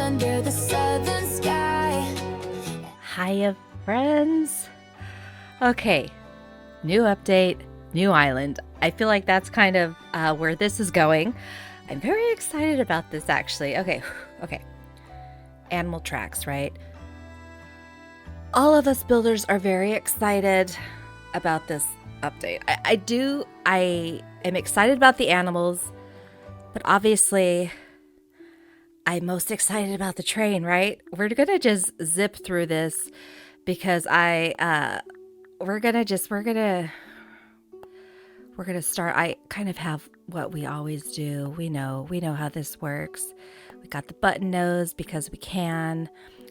under the southern sky. Hiya, friends. Okay, new update, new island. I feel like that's kind of where this is going. I'm very excited about this, actually. Okay. Animal tracks, right? All of us builders are very excited about this update. I am excited about the animals, but obviously I'm most excited about the train, right? We're gonna just zip through this because we're gonna start. I kind of have what we always do. We know how this works. We got the button nose because we can.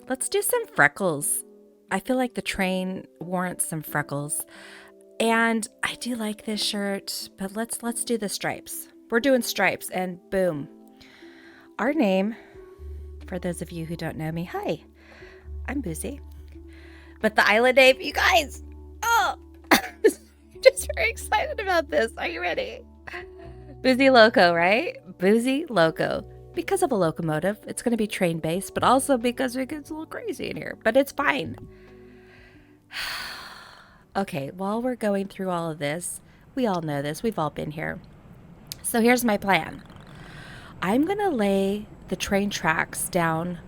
Let's do some freckles. I feel like the train warrants some freckles. And I do like this shirt, but let's do the stripes. We're doing stripes, and boom. Our name, for those of you who don't know me, hi, I'm Boozy. But the island name, you guys, I'm just very excited about this. Are you ready? BoozyLoco, right? BoozyLoco. Because of a locomotive, it's going to be train-based, but also because it gets a little crazy in here. But it's fine. Okay, while we're going through all of this, we all know this. We've all been here. So here's my plan. I'm going to lay the train tracks down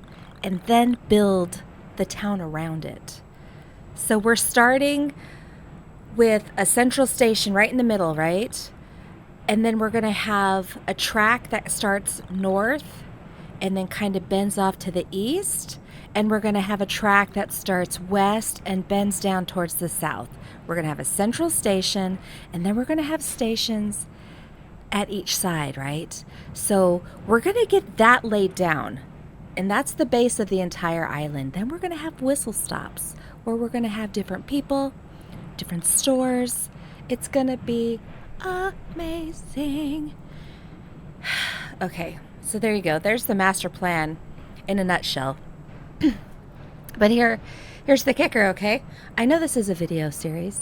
and then build the town around it. So we're starting with a central station right in the middle, right? And then we're going to have a track that starts north and then kind of bends off to the east. And we're going to have a track that starts west and bends down towards the south. We're going to have a central station, and then we're going to have stations at each side, right? So we're going to get that laid down. And that's the base of the entire island. Then we're going to have whistle stops where we're going to have different people, different stores. It's going to be amazing. Okay, so there you go. There's the master plan in a nutshell. But here's the kicker, okay? I know this is a video series.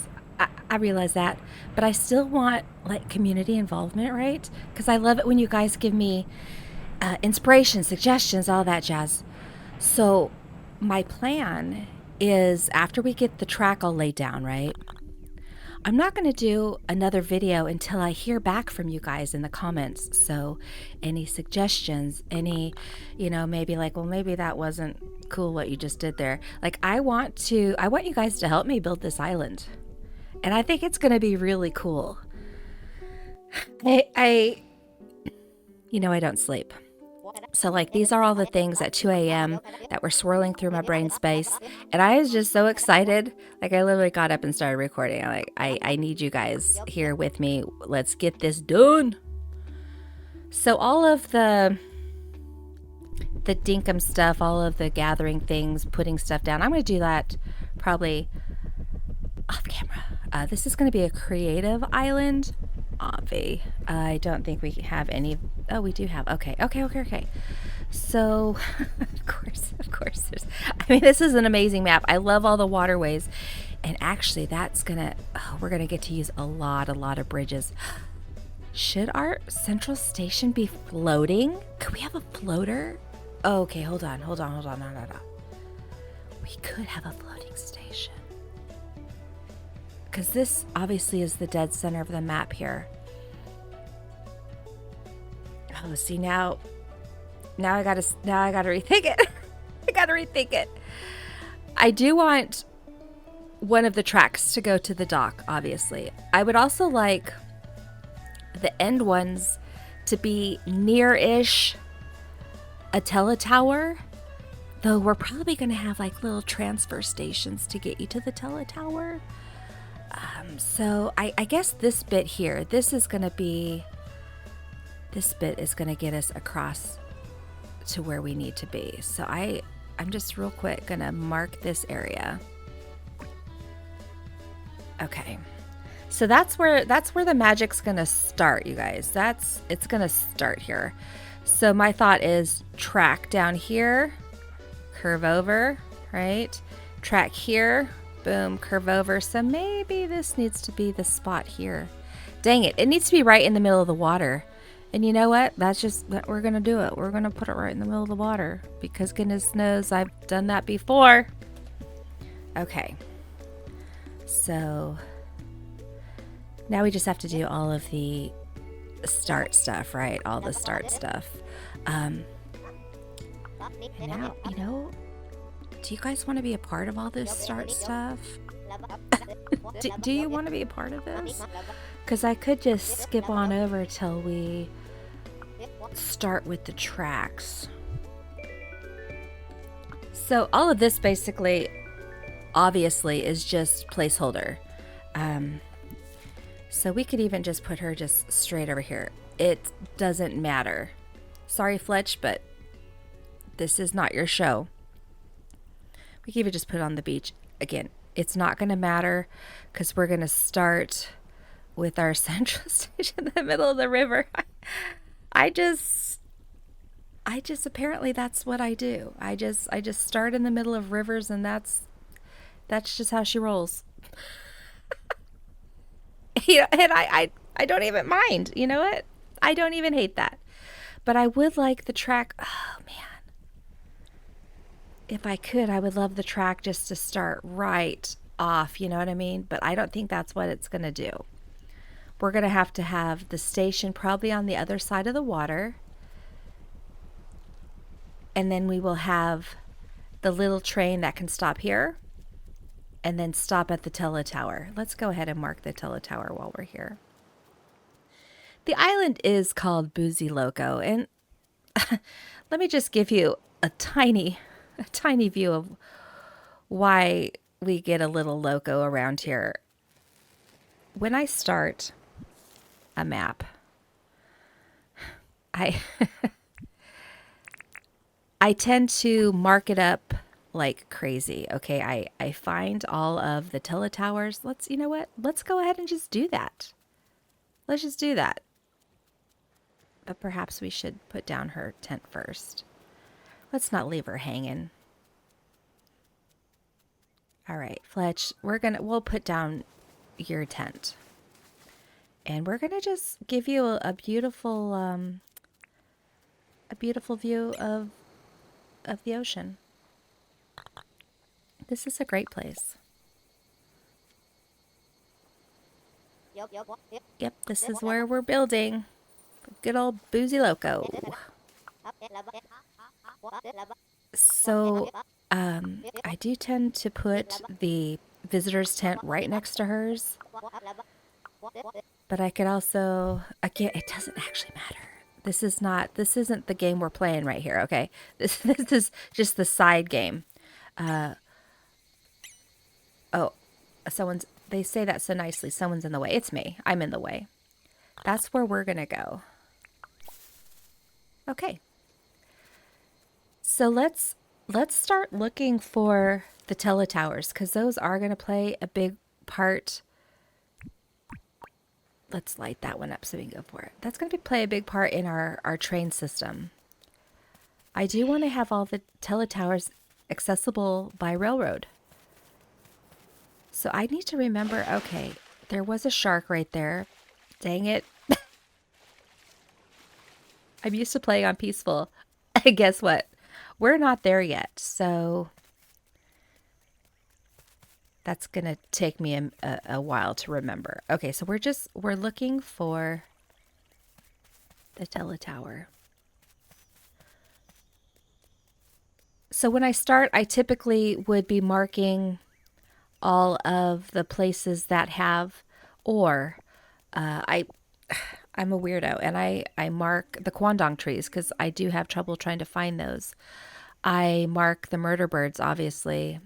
I realize that, but I still want like community involvement, right? Because I love it when you guys give me inspiration, suggestions, all that jazz. So my plan is after we get the track all laid down, right? I'm not going to do another video until I hear back from you guys in the comments. So any suggestions, any, maybe like, well, maybe that wasn't cool what you just did there. Like I want you guys to help me build this island. And I think it's going to be really cool. I don't sleep. So like these are all the things at 2 a.m. that were swirling through my brain space. And I was just so excited. Like I literally got up and started recording. I'm like, I need you guys here with me. Let's get this done. So all of the Dinkum stuff, all of the gathering things, putting stuff down, I'm going to do that probably off camera. This is going to be a creative island. Obvi. I don't think we have any. Oh, we do have. Okay. So, of course. This is an amazing map. I love all the waterways. And actually, we're going to get to use a lot of bridges. Should our central station be floating? Could we have a floater? Oh, okay, hold on. No. We could have a floating station. Because this obviously is the dead center of the map here. Oh, see now I gotta rethink it. I do want one of the tracks to go to the dock, obviously. I would also like the end ones to be near-ish a teletower, though we're probably going to have like little transfer stations to get you to the teletower. So I guess this bit here, this bit is going to get us across to where we need to be. So I'm just real quick going to mark this area. Okay. So that's where the magic's going to start, you guys. It's going to start here. So my thought is track down here, curve over, right? Track here, boom, curve over. So maybe this needs to be the spot here. Dang it, it needs to be right in the middle of the water. And you know what? That's just that we're gonna do it. We're gonna put it right in the middle of the water because goodness knows I've done that before. Okay. So now we just have to do all of the start stuff, right? All the start stuff. And now, do you guys want to be a part of all this start stuff? Do you want to be a part of this? Because I could just skip on over till we start with the tracks. So all of this basically, obviously, is just placeholder. So we could even just put her just straight over here. It doesn't matter. Sorry, Fletch, but this is not your show. We can even just put it on the beach. Again, it's not going to matter because we're going to start with our central station in the middle of the river. I just apparently that's what I do. I just start in the middle of rivers, and that's just how she rolls. And I don't even mind. You know what? I don't even hate that. But I would like the track. Oh man. If I could, I would love the track just to start right off, you know what I mean? But I don't think that's what it's going to do. We're going to have the station probably on the other side of the water. And then we will have the little train that can stop here and then stop at the teletower. Let's go ahead and mark the teletower while we're here. The island is called BoozyLoco, and let me just give you a tiny view of why we get a little loco around here. When I start a map, I tend to mark it up like crazy. Okay, I find all of the teletowers. You know what? Let's go ahead and just do that. Let's just do that. But perhaps we should put down her tent first. Let's not leave her hanging. All right, Fletch, we'll put down your tent. And we're gonna just give you a beautiful view of the ocean. This is a great place. Yep, this is where we're building. Good old BoozyLoco. So, I do tend to put the visitor's tent right next to hers. But I could also, again, it doesn't actually matter. This isn't the game we're playing right here, okay? This is just the side game. They say that so nicely. Someone's in the way. It's me. I'm in the way. That's where we're going to go. Okay. So let's start looking for the teletowers because those are going to play a big part. Let's light that one up so we can go for it. That's going to play a big part in our train system. I do want to have all the teletowers accessible by railroad. So I need to remember, okay, there was a shark right there. Dang it. I'm used to playing on peaceful. And guess what? We're not there yet. So that's going to take me a while to remember. Okay, so we're looking for the teletower. So when I start, I typically would be marking all of the places that have, or I'm a weirdo and I mark the quandong trees because I do have trouble trying to find those. I mark the murder birds, obviously.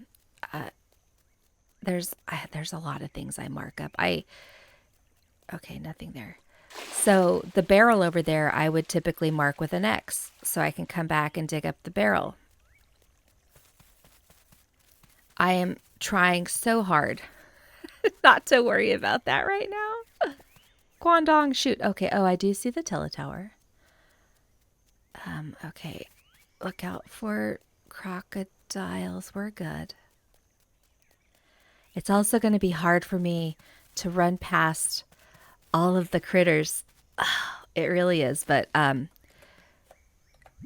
There's a lot of things I mark up. Okay, nothing there. So the barrel over there, I would typically mark with an X so I can come back and dig up the barrel. I am trying so hard not to worry about that right now. Guangdong, shoot. Okay. Oh, I do see the teletower. Okay. Look out for crocodiles. We're good. It's also going to be hard for me to run past all of the critters. Oh, It really is. But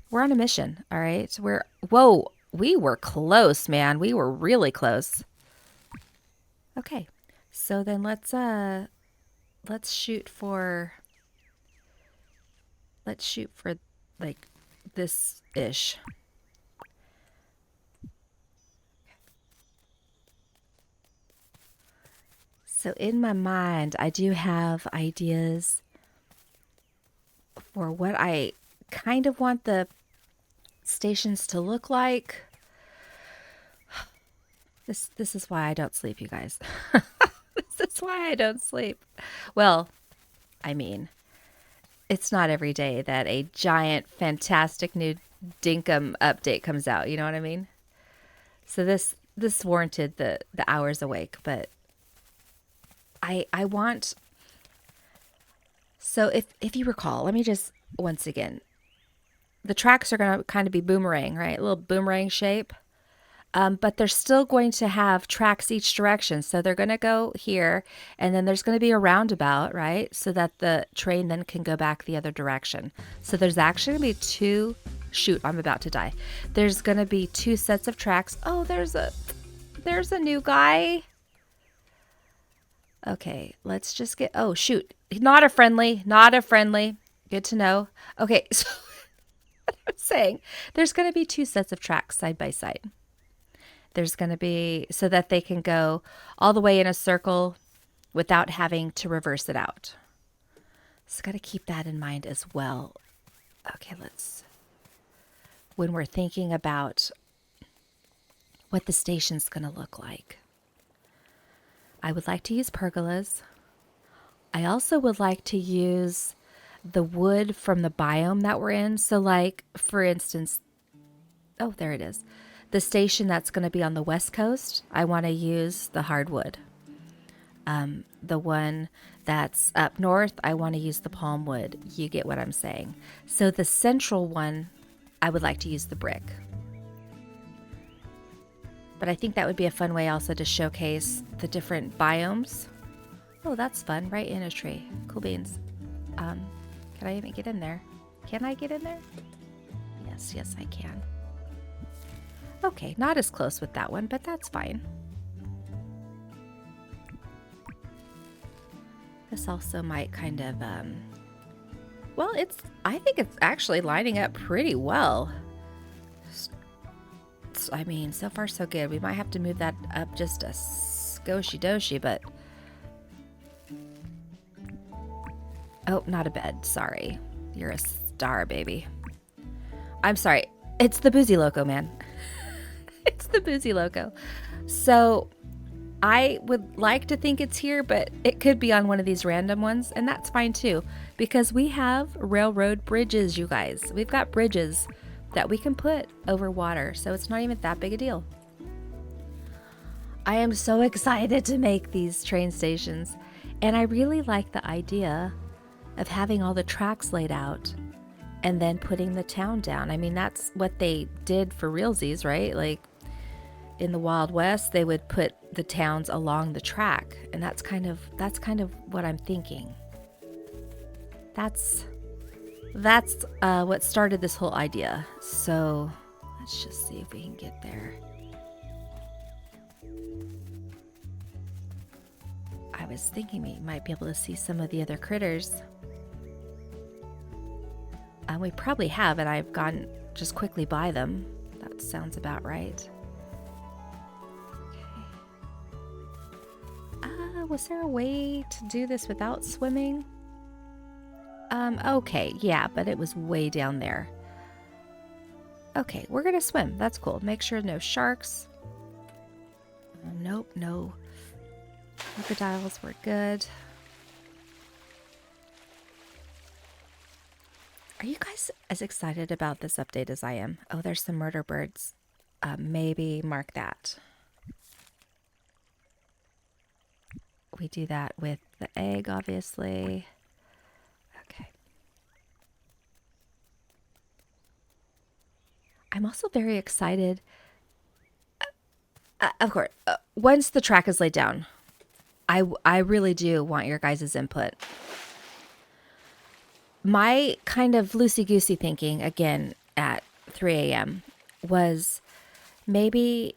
we're on a mission. All right. Whoa, we were close, man. We were really close. Okay. So then let's shoot for like this ish. So in my mind, I do have ideas for what I kind of want the stations to look like. This is why I don't sleep, you guys. This is why I don't sleep. Well, I mean, it's not every day that a giant, fantastic new Dinkum update comes out. You know what I mean? So this warranted the hours awake, but I want. So if you recall, let me just once again, the tracks are going to kind of be boomerang, right? A little boomerang shape. But they're still going to have tracks each direction. So they're going to go here, and then there's going to be a roundabout, right? So that the train then can go back the other direction. So there's actually going to be two, shoot, I'm about to die. There's going to be two sets of tracks. Oh, there's a new guy. Okay, let's just get, oh, shoot. Not a friendly. Good to know. Okay, so I'm saying there's going to be two sets of tracks side by side. There's going to be so that they can go all the way in a circle without having to reverse it out. So got to keep that in mind as well. Okay, when we're thinking about what the station's going to look like. I would like to use pergolas. I also would like to use the wood from the biome that we're in. So like, for instance, oh, there it is. The station that's going to be on the west coast, I want to use the hardwood. The one that's up north, I want to use the palm wood. You get what I'm saying. So the central one, I would like to use the brick. But I think that would be a fun way also to showcase the different biomes. Oh, that's fun. Right in a tree. Cool beans. Can I even get in there? Can I get in there? Yes, I can. Okay, not as close with that one, but that's fine. This also might kind of, well, I think it's actually lining up pretty well. I mean, so far so good. We might have to move that up just a skoshi-doshi, but... Oh, not a bed. Sorry. You're a star, baby. I'm sorry. It's the BoozyLoco, man. It's the BoozyLoco. So I would like to think it's here, but it could be on one of these random ones, and that's fine too, because we have railroad bridges, you guys. We've got bridges that we can put over water, so it's not even that big a deal. I am so excited to make these train stations, and I really like the idea of having all the tracks laid out and then putting the town down. I mean, that's what they did for realsies, right? Like in the Wild West, they would put the towns along the track, and that's kind of what I'm thinking. That's what started this whole idea. So let's just see if we can get there. I was thinking we might be able to see some of the other critters. We probably have, and I've gone just quickly by them. That sounds about right. Okay. Was there a way to do this without swimming? Okay, yeah, but it was way down there. Okay, we're gonna swim. That's cool. Make sure no sharks. Nope, no crocodiles. We're good. Are you guys as excited about this update as I am? Oh, there's some murder birds. Maybe mark that. We do that with the egg, obviously. Okay. I'm also very excited. Of course, once the track is laid down, I really do want your guys' input. my kind of loosey-goosey thinking, again, at 3 a.m. was maybe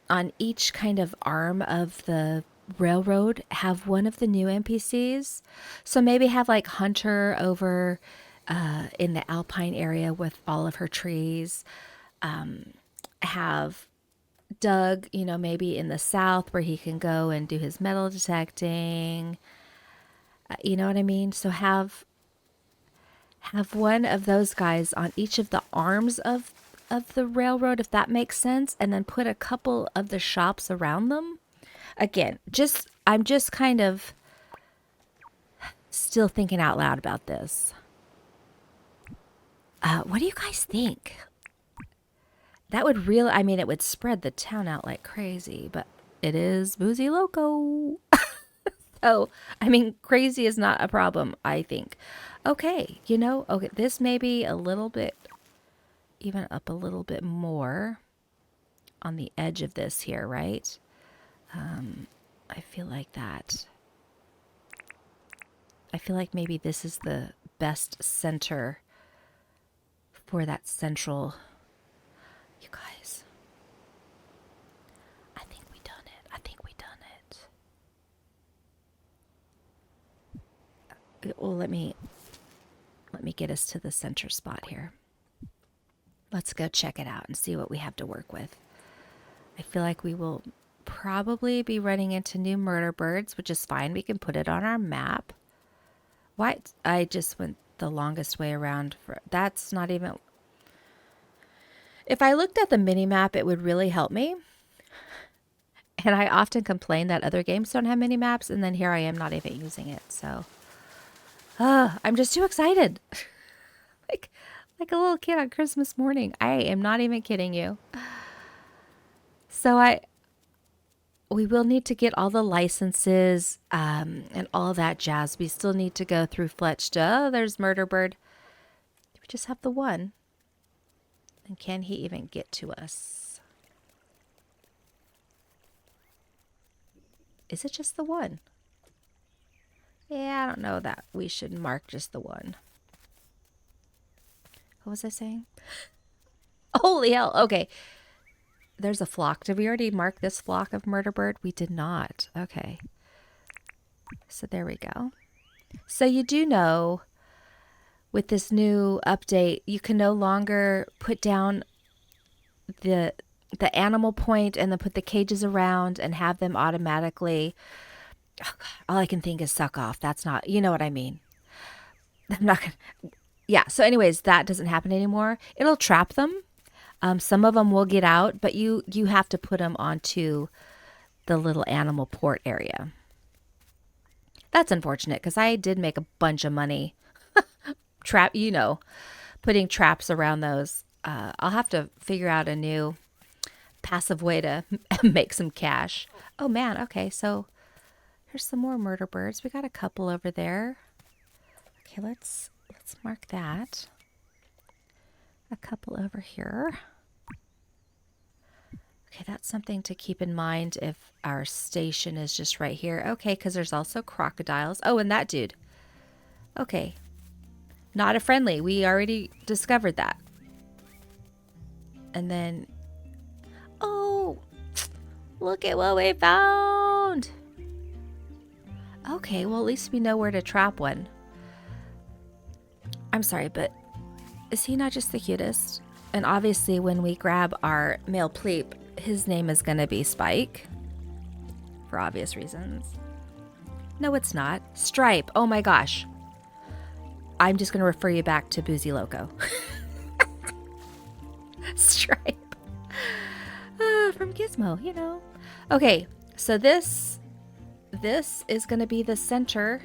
on each kind of arm of the railroad have one of the new NPCs. So maybe have like Hunter over in the Alpine area with all of her trees. Have Doug, maybe in the south where he can go and do his metal detecting. You know what I mean? So have one of those guys on each of the arms of the railroad, if that makes sense, and then put a couple of the shops around them. Again, I'm just kind of still thinking out loud about this. What do you guys think? That would really, it would spread the town out like crazy, but it is BoozyLoco. So, crazy is not a problem, I think. Okay, okay, this may be a little bit, even up a little bit more on the edge of this here, right? I feel like that. I feel like maybe this is the best center for that central. You guys, I think we done it. Well, let me get us to the center spot here. Let's go check it out and see what we have to work with. I feel like we will probably be running into new murder birds, which is fine. We can put it on our map. Why? I just went the longest way around. That's not even... If I looked at the mini map, it would really help me. And I often complain that other games don't have mini maps, and then here I am not even using it. So, I'm just too excited. like a little kid on Christmas morning. I am not even kidding you. So we will need to get all the licenses and all that jazz. We still need to go through Fletch. Oh, there's Murder Bird. We just have the one. And can he even get to us? Is it just the one? Yeah, I don't know that we should mark just the one. What was I saying? Holy hell. Okay. There's a flock. Did we already mark this flock of murder bird? We did not. Okay. So there we go. So you do know with this new update, you can no longer put down the animal point and then put the cages around and have them automatically. Oh God, all I can think is suck off. That's not, you know what I mean. I'm not gonna. Yeah. So anyways, that doesn't happen anymore. It'll trap them. Some of them will get out, but you have to put them onto the little animal port area. That's unfortunate because I did make a bunch of money. Putting traps around those. I'll have to figure out a new passive way to make some cash. Oh man, okay, so here's some more murder birds. We got a couple over there. Okay, let's mark that. A couple over here. Okay, that's something to keep in mind if our station is just right here. Okay, because there's also crocodiles. Oh, and that dude. Okay. Not a friendly. We already discovered that. And then... Oh! Look at what we found! Okay, well at least we know where to trap one. I'm sorry, but is he not just the cutest? And obviously when we grab our male pleep, his name is going to be Spike. For obvious reasons. No, it's not. Stripe. Oh my gosh. I'm just going to refer you back to BoozyLoco. Stripe. From Gizmo, you know. Okay, so this is going to be the center.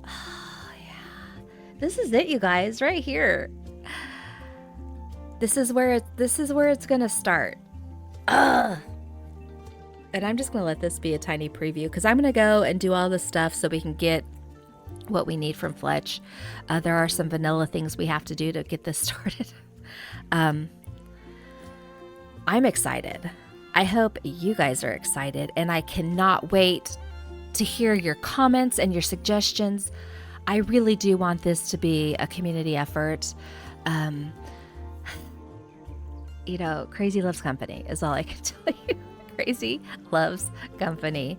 Oh, yeah. This is it, you guys, right here. This is where it's going to start. Ugh. And I'm just going to let this be a tiny preview because I'm going to go and do all this stuff so we can get what we need from Fletch. There are some vanilla things we have to do to get this started. I'm excited. I hope you guys are excited, and I cannot wait to hear your comments and your suggestions. I really do want this to be a community effort. You know, crazy loves company is all I can tell you. Crazy loves company.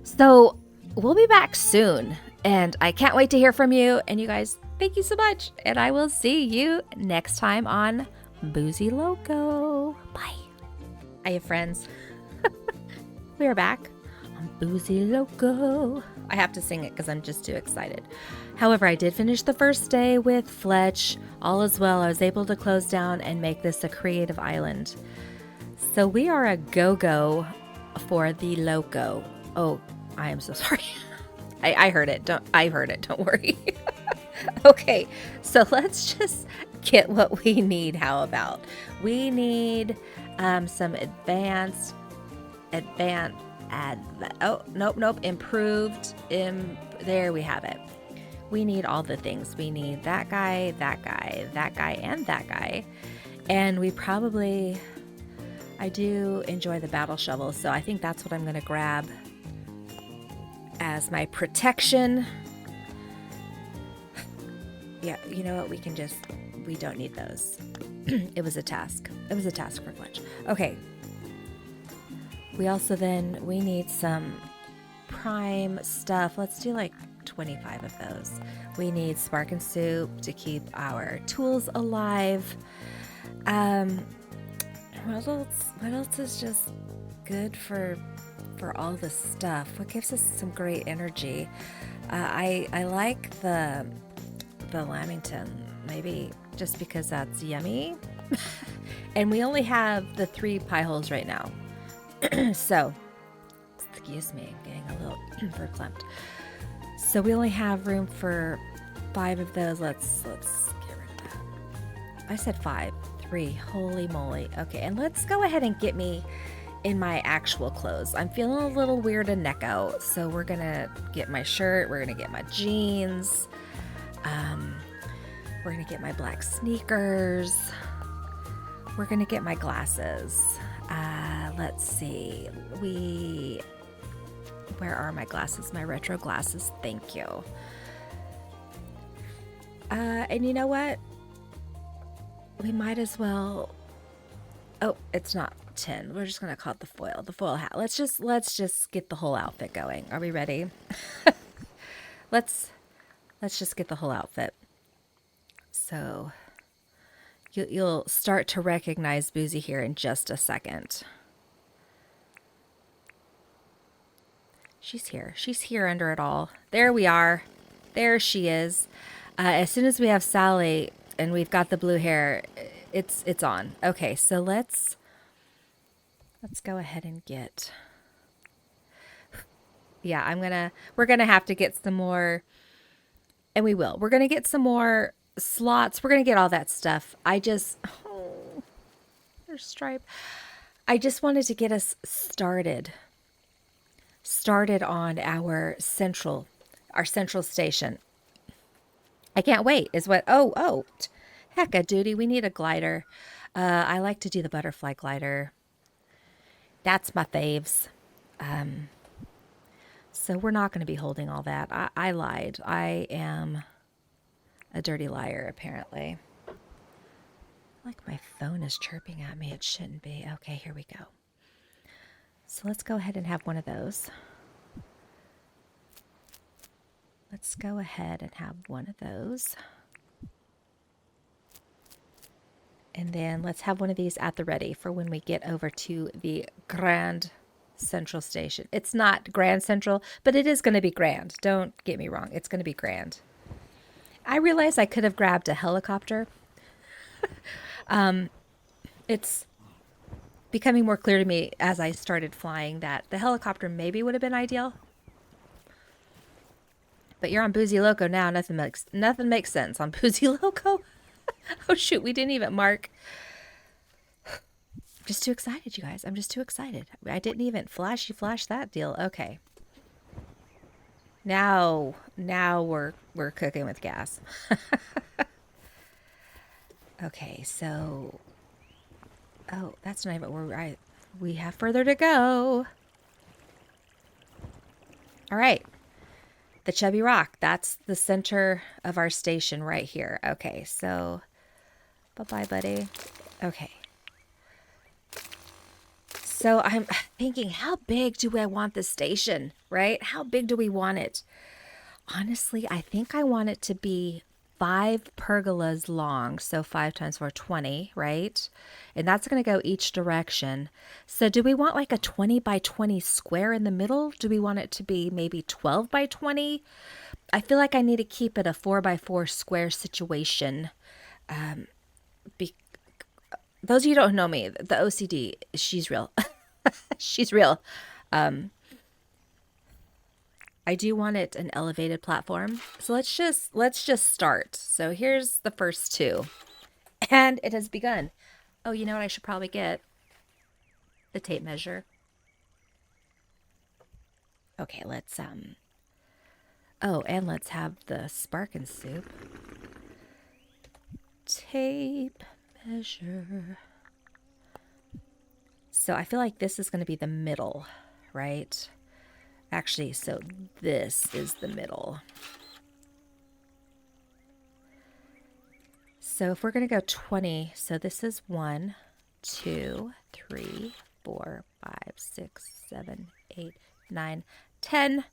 So we'll be back soon, and I can't wait to hear from you. And you guys, thank you so much. And I will see you next time on BoozyLoco. Bye. Hiya, friends. We are back on BoozyLoco. I have to sing it because I'm just too excited. However, I did finish the first day with Fletch. All is well. I was able to close down and make this a creative island. So we are a go-go for the Loco. Oh, I am so sorry. I heard it. I heard it. Don't worry. Okay, so let's just get what we need. How about we need some advanced. Oh, nope. Improved. There we have it. We need all the things. We need that guy, that guy, that guy, and that guy. And we probably, I do enjoy the battle shovel, so I think that's what I'm going to grab as my protection. Yeah, you know what? We don't need those. It was a task. It was a task for Fletch. Okay. We also we need some prime stuff. Let's do like 25 of those. We need Spark and Soup to keep our tools alive. What else is just good for all this stuff? What gives us some great energy? I like the Lamington, maybe just because that's yummy. And we only have the 3 pie holes right now. So, excuse me, I'm getting a little verklempt. So we only have room for 5 of those. Let's get rid of that. I said 5, 3. Holy moly. Okay, and let's go ahead and get me in my actual clothes. I'm feeling a little weird and neck out, so we're gonna get my shirt. We're gonna get my jeans. We're gonna get my black sneakers. We're gonna get my glasses. Let's see. Where are my glasses? My retro glasses. Thank you. And you know what? We might as well. Oh, it's not tin. We're just gonna call it the foil hat. Let's just get the whole outfit going. Are we ready? Let's just get the whole outfit. So you'll start to recognize Boozy here in just a second. She's here. She's here under it all. There we are. There she is. As soon as we have Sally and we've got the blue hair, it's on. Okay, so let's go ahead and get. Yeah, we're gonna have to get some more, and we will. We're gonna get some more slots. We're gonna get all that stuff. There's Stripe. I just wanted to get us started on our central station. I can't wait is what. Oh, hecka duty. We need a glider. I like to do the butterfly glider. That's my faves. So we're not going to be holding all that. I lied. I am a dirty liar, apparently. Like my phone is chirping at me. It shouldn't be. Okay, here we go. So let's go ahead and have one of those. Let's go ahead and have one of those. And then let's have one of these at the ready for when we get over to the Grand Central Station. It's not Grand Central, but it is going to be grand. Don't get me wrong. It's going to be grand. I realized I could have grabbed a helicopter. It's becoming more clear to me as I started flying that the helicopter maybe would have been ideal. But you're on BoozyLoco now. Nothing makes sense on BoozyLoco. Oh shoot, we didn't even mark. I'm just too excited, you guys. I'm just too excited. I didn't even flash that deal. Okay. Now we're cooking with gas. Okay, so that's not even where we have further to go. All right. The Chubby Rock. That's the center of our station right here. Okay, so bye-bye, buddy. Okay. So I'm thinking, how big do I want this station, right? How big do we want it? Honestly, I think I want it to be 5 pergolas long. So 5 times 4, 20, right? And that's going to go each direction. So do we want like a 20 by 20 square in the middle? Do we want it to be maybe 12 by 20? I feel like I need to keep it a 4 by 4 square situation. Those of you who don't know me, the OCD, she's real. She's real. I do want it an elevated platform. So let's just start. So here's the first 2. And it has begun. Oh, you know what I should probably get? The tape measure. Okay, let's oh, and let's have the Sparkin' Soup. Tape measure. So I feel like this is going to be the middle, right? Actually, so this is the middle. So if we're going to go 20, so this is 1, 2, 3, 4, 5, 6, 7, 8, 9, 10.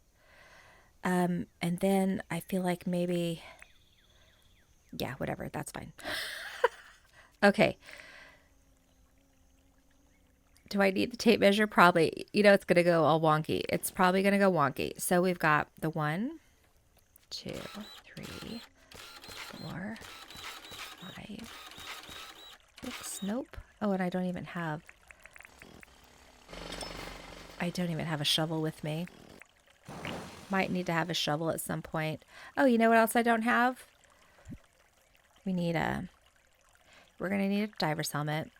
And then I feel like maybe, yeah, whatever, that's fine. Okay. Do I need the tape measure? Probably. You know, it's going to go all wonky. It's probably going to go wonky. So we've got the 1, 2, 3, 4, 5, 6. Nope. Oh, and I don't even have a shovel with me. Might need to have a shovel at some point. Oh, you know what else I don't have? We're going to need a diver's helmet.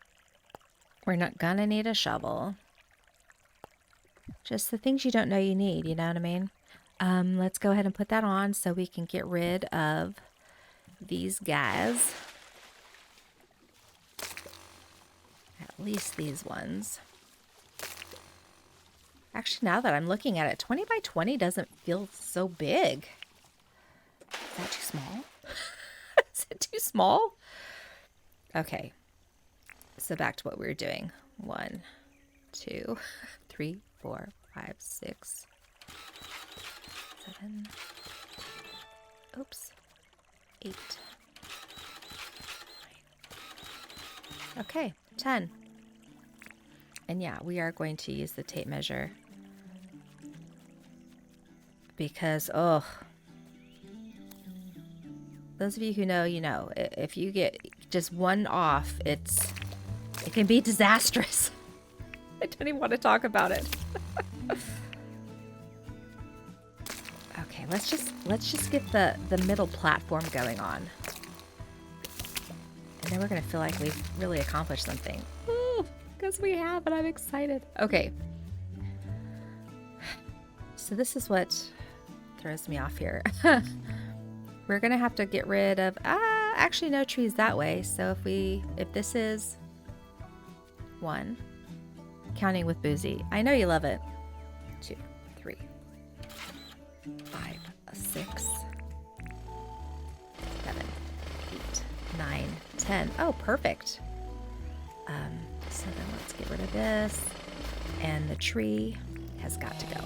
We're not going to need a shovel. Just the things you don't know you need, you know what I mean? Let's go ahead and put that on so we can get rid of these guys. At least these ones. Actually, now that I'm looking at it, 20 by 20 doesn't feel so big. Is that too small? Is it too small? Okay. So back to what we were doing. 1, 2, 3, 4, 5, 6, 7. Oops. 8. 9. Okay, 10. And yeah, we are going to use the tape measure. Because, oh, those of you who know, you know, if you get just one off, it can be disastrous. I don't even want to talk about it. Okay, let's just get the middle platform going on. And then we're going to feel like we've really accomplished something. Because we have, and I'm excited. Okay. So this is what throws me off here. We're going to have to get rid of, actually no trees that way. So if this is 1, counting with Boozy. I know you love it. 2, 3, 5, 6, 7, 8, 9, 10. Oh, perfect. So then let's get rid of this. And the tree has got to go.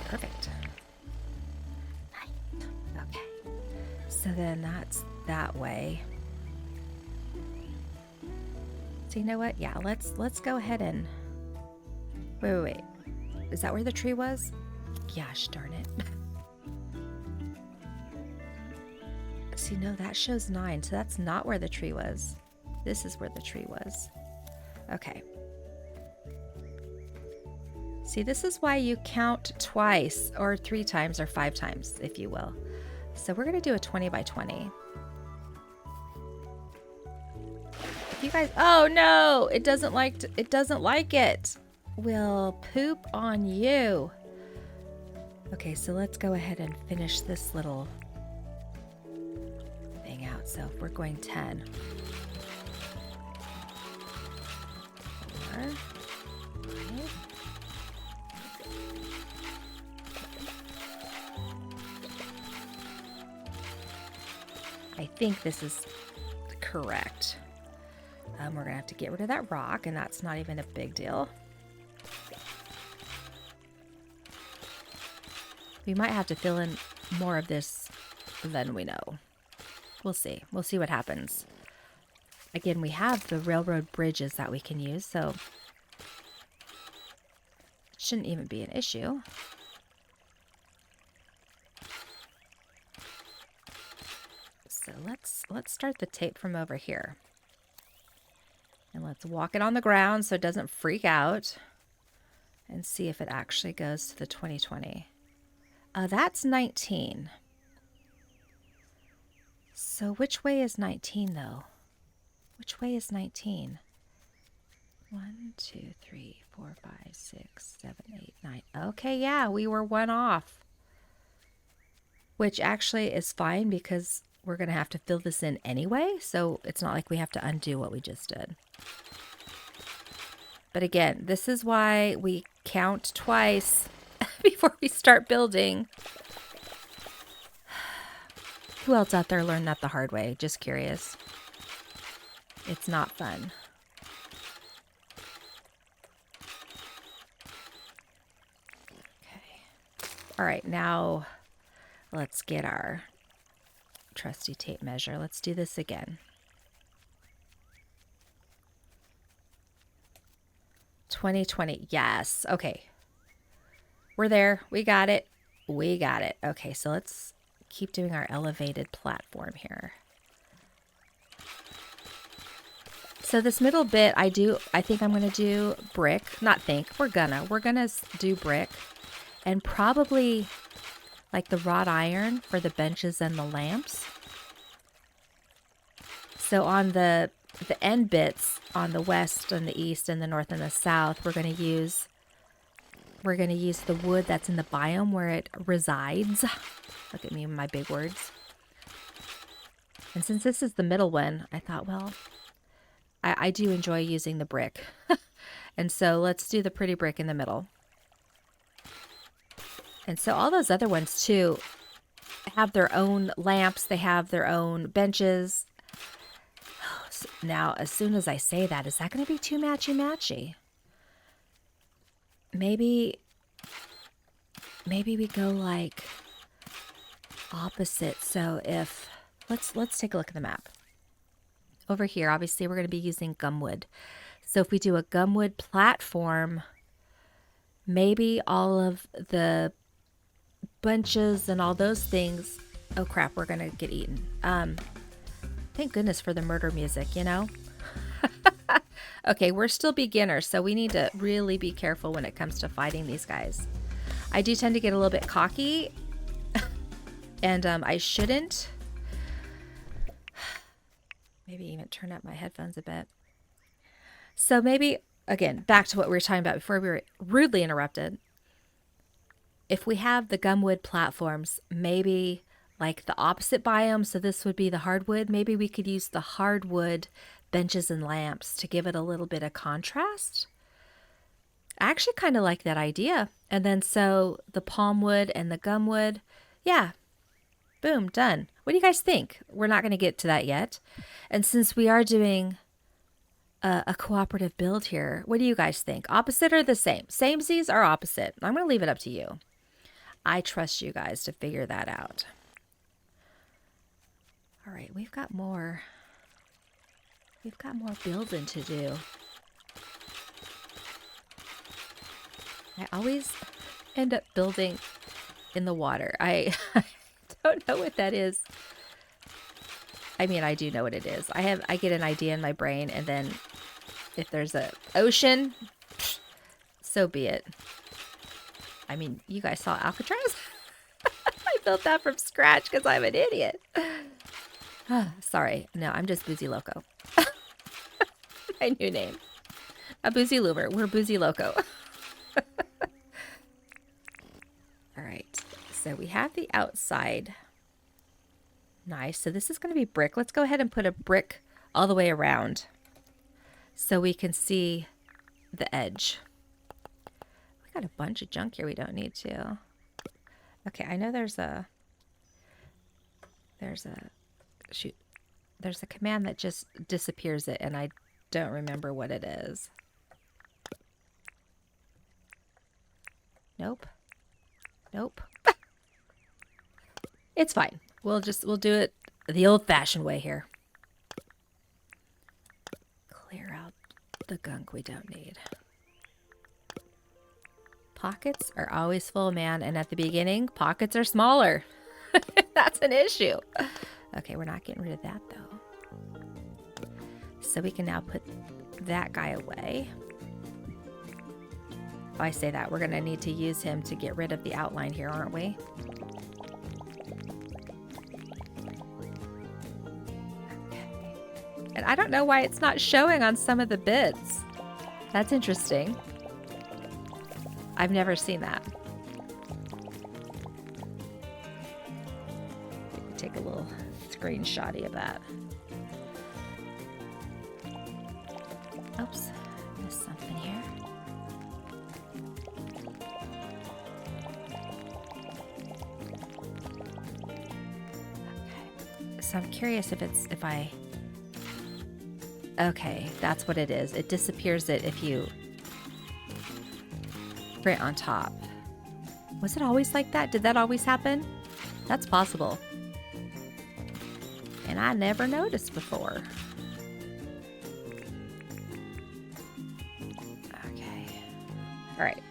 Perfect. Okay. So then that's that way. So you know what? Yeah, let's go ahead and wait. Is that where the tree was? Gosh darn it. See, no, that shows 9, so that's not where the tree was. This is where the tree was. Okay. See, this is why you count twice, or 3 times, or 5 times, if you will. So we're going to do a 20 by 20. If you guys, oh no, it doesn't like it. We'll poop on you. Okay, so let's go ahead and finish this little thing out. So if we're going 10. 4, 5, I think this is correct. We're gonna have to get rid of that rock, and that's not even a big deal. We might have to fill in more of this than we know. We'll see. We'll see what happens. Again, we have the railroad bridges that we can use, so it shouldn't even be an issue. So let's start the tape from over here. And let's walk it on the ground so it doesn't freak out. And see if it actually goes to the 2020. That's 19. So which way is 19 though? Which way is 19? 1, 2, 3, 4, 5, 6, 7, 8, 9. Okay, yeah, we were one off. Which actually is fine because we're going to have to fill this in anyway. So it's not like we have to undo what we just did. But again, this is why we count twice before we start building. Who else out there learned that the hard way? Just curious. It's not fun. Okay. All right, now let's get our trusty tape measure. Let's do this again. 2020. Yes. Okay. We're there. We got it. We got it. Okay, so let's keep doing our elevated platform here. So this middle bit, I think I'm going to do brick. Not think. We're gonna do brick. And probably like the wrought iron for the benches and the lamps. So on the end bits on the west and the east and the north and the south, we're going to use the wood that's in the biome where it resides. Look at me and my big words. And since this is the middle one, I thought, well, I do enjoy using the brick. And so let's do the pretty brick in the middle. And so all those other ones too have their own lamps. They have their own benches. Now, as soon as I say that, is that going to be too matchy-matchy? Maybe we go like opposite. So if let's take a look at the map. Over here, obviously, we're going to be using gumwood. So if we do a gumwood platform, maybe all of the bunches and all those things. Oh crap, we're going to get eaten. Thank goodness for the murder music, you know? Okay, we're still beginners, so we need to really be careful when it comes to fighting these guys. I do tend to get a little bit cocky, and I shouldn't. Maybe even turn up my headphones a bit. So maybe, again, back to what we were talking about before we were rudely interrupted. If we have the gumwood platforms, maybe like the opposite biome, so this would be the hardwood, maybe we could use the hardwood benches and lamps to give it a little bit of contrast. I actually kind of like that idea. And then so the palm wood and the gumwood, yeah, boom, done. What do you guys think? We're not going to get to that yet. And since we are doing a cooperative build here, what do you guys think? Opposite or the same? Samesies or opposite? I'm going to leave it up to you. I trust you guys to figure that out. All right, we've got more building to do. I always end up building in the water. I don't know what that is. I mean, I do know what it is. I get an idea in my brain, and then if there's an ocean, so be it. I mean, you guys saw Alcatraz? I built that from scratch because I'm an idiot. Sorry. No, I'm just BoozyLoco. My new name. A Boozy Loomer. We're BoozyLoco. All right. So we have the outside. Nice. So this is going to be brick. Let's go ahead and put a brick all the way around so we can see the edge. We got a bunch of junk here we don't need to. Okay, I know there's a Shoot. There's a command that just disappears it, and I don't remember what it is. Nope. Nope. It's fine. We'll do it the old-fashioned way here. Clear out the gunk we don't need. Pockets are always full, man, and at the beginning, pockets are smaller. That's an issue. Okay, we're not getting rid of that, though. So we can now put that guy away. Oh, I say that. We're going to need to use him to get rid of the outline here, aren't we? And I don't know why it's not showing on some of the bits. That's interesting. I've never seen that. Take a little screenshotty of that. Oops, missed something here. Okay. So I'm curious if I... Okay, that's what it is. It disappears it if you print on top. Was it always like that? Did that always happen? That's possible. And I never noticed before. Okay. All right.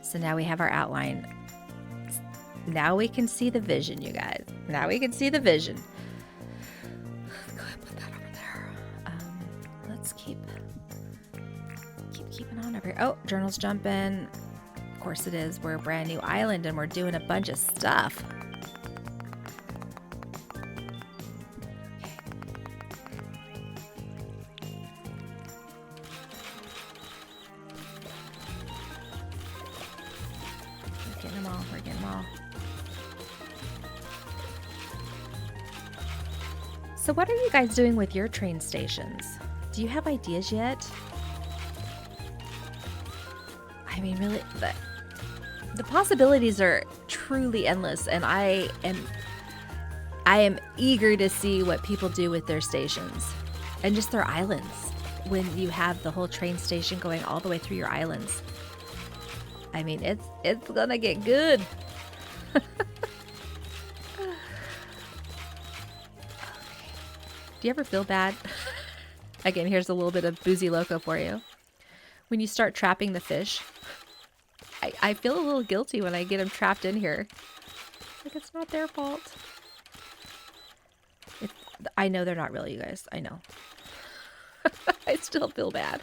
So now we have our outline. Now we can see the vision, you guys. Now we can see the vision. Go ahead, put that over there. Let's keep keeping on over here. Oh, journal's jumping. Of course it is. We're a brand new island and we're doing a bunch of stuff. We're getting them all. We're getting them all. So what are you guys doing with your train stations? Do you have ideas yet? I mean, really, the possibilities are truly endless, and I am eager to see what people do with their stations and just their islands when you have the whole train station going all the way through your islands. I mean, it's gonna get good. Do you ever feel bad? Again, here's a little bit of BoozyLoco for you. When you start trapping the fish, I feel a little guilty when I get them trapped in here. Like, it's not their fault. I know they're not really, you guys. I know. I still feel bad.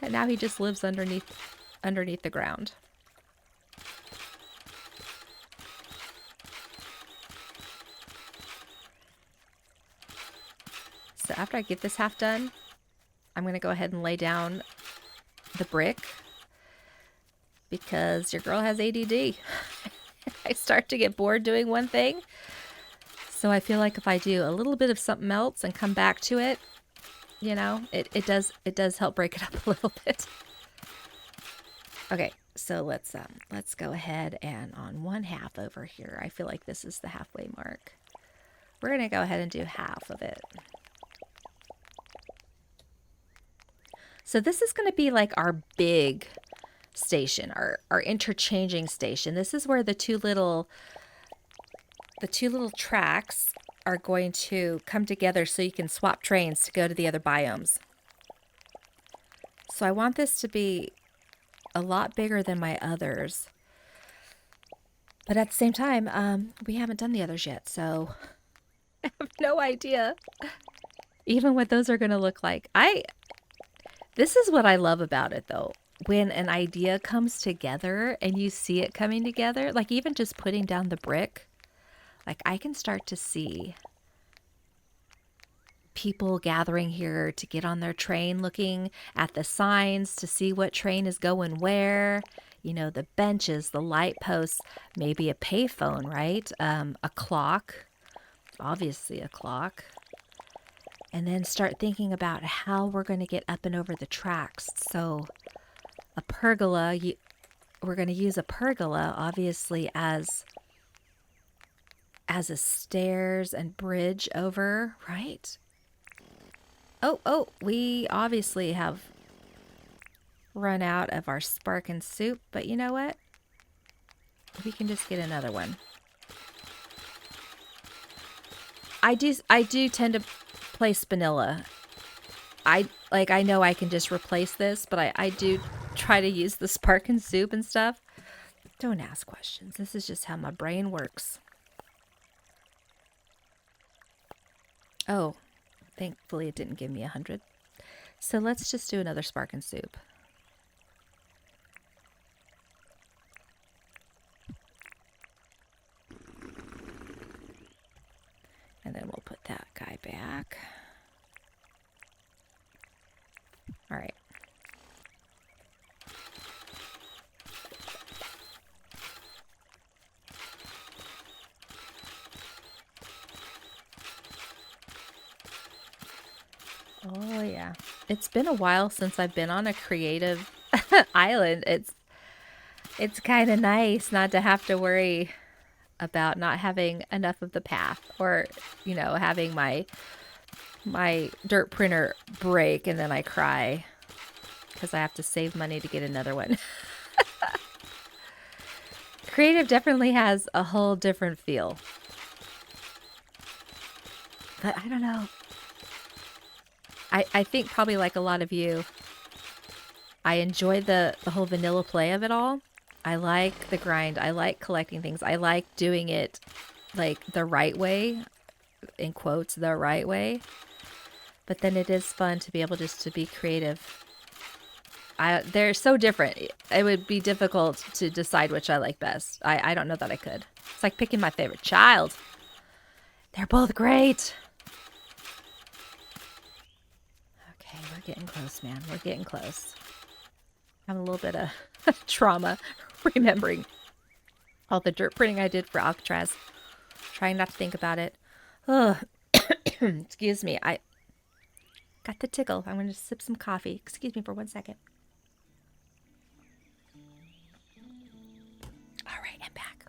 And now he just lives underneath the ground. So after I get this half done, I'm going to go ahead and lay down the brick because your girl has ADD. I start to get bored doing one thing. So I feel like if I do a little bit of something else and come back to it, you know, it does help break it up a little bit. Okay, so let's go ahead and on one half over here, I feel like this is the halfway mark. We're going to go ahead and do half of it. So this is going to be like our big station, our interchanging station. This is where the two little tracks are going to come together so you can swap trains to go to the other biomes. So I want this to be a lot bigger than my others. But at the same time, we haven't done the others yet, so I have no idea even what those are going to look like. This is what I love about it, though. When an idea comes together and you see it coming together, like even just putting down the brick, like I can start to see people gathering here to get on their train, looking at the signs to see what train is going where, you know, the benches, the light posts, maybe a payphone, right? A clock, obviously a clock. And then start thinking about how we're going to get up and over the tracks. So a pergola, we're going to use a pergola, obviously, as as a stairs and bridge over, right? Oh, we obviously have run out of our sparkin' soup, but you know what? We can just get another one. I do tend to place vanilla. I know I can just replace this, but I do try to use the sparkin' soup and stuff. Don't ask questions. This is just how my brain works. Oh, thankfully it didn't give me 100. So let's just do another sparkin' soup. And then we'll put that guy back. All right. Oh yeah. It's been a while since I've been on a creative island. It's kind of nice not to have to worry about not having enough of the path, or having my dirt printer break and then I cry because I have to save money to get another one. Creative definitely has a whole different feel. But I don't know. I think probably like a lot of you, I enjoy the whole vanilla play of it all. I like the grind. I like collecting things. I like doing it like the right way, in quotes, the right way. But then it is fun to be able just to be creative. They're so different. It would be difficult to decide which I like best. I don't know that I could. It's like picking my favorite child. They're both great. Okay, we're getting close, man. We're getting close. I'm a little bit of trauma remembering all the dirt printing I did for Alcatraz. Trying not to think about it. Oh, excuse me. I got the tickle. I'm going to sip some coffee. Excuse me for 1 second. All right, I'm back.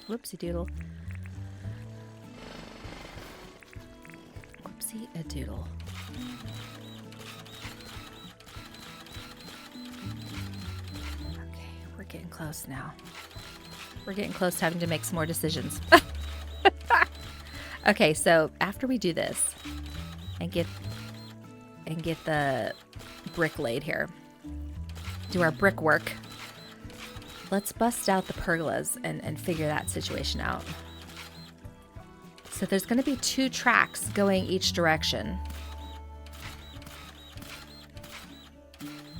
Whoopsie doodle. Whoopsie a doodle. Okay, we're getting close now. We're getting close to having to make some more decisions. Okay, so after we do this and get the brick laid here, do our brickwork, let's bust out the pergolas and figure that situation out. So there's going to be 2 tracks going each direction.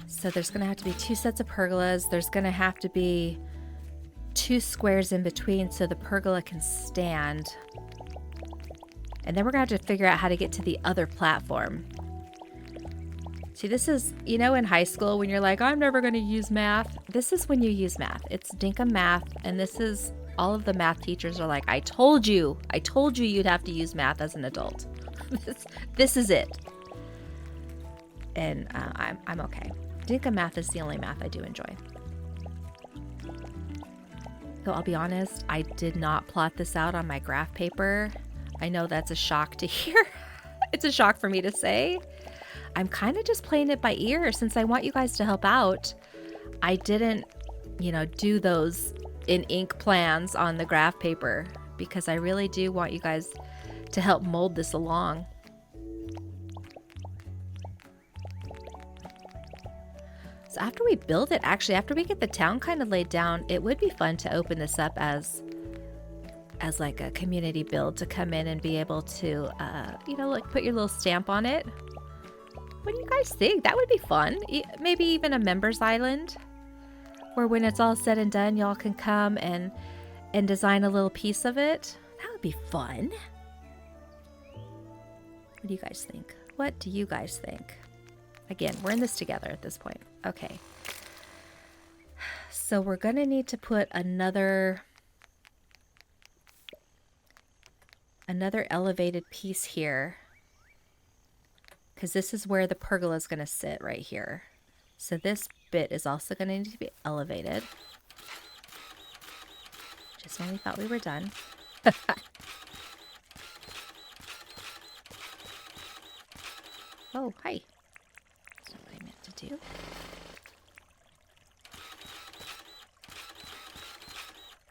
So there's going to have to be 2 sets of pergolas. There's going to have to be 2 squares in between so the pergola can stand. And then we're going to have to figure out how to get to the other platform. See, this is, in high school when you're like, I'm never going to use math. This is when you use math. It's Dinkum math. And this is, all of the math teachers are like, I told you you'd have to use math as an adult. This is it. And I'm okay. Dinkum math is the only math I do enjoy. So I'll be honest, I did not plot this out on my graph paper. I know that's a shock to hear. It's a shock for me to say. I'm kind of just playing it by ear since I want you guys to help out. I didn't, do those in ink plans on the graph paper because I really do want you guys to help mold this along. So after we build it, actually, after we get the town kind of laid down, it would be fun to open this up as like a community build, to come in and be able to, like put your little stamp on it. What do you guys think? That would be fun. Maybe even a members island where when it's all said and done, y'all can come and design a little piece of it. That would be fun. What do you guys think? What do you guys think? Again, we're in this together at this point. Okay. So we're going to need to put another elevated piece here, because this is where the pergola is going to sit right here. So this bit is also going to need to be elevated. Just when we thought we were done. Oh, hi. That's not what I meant to do.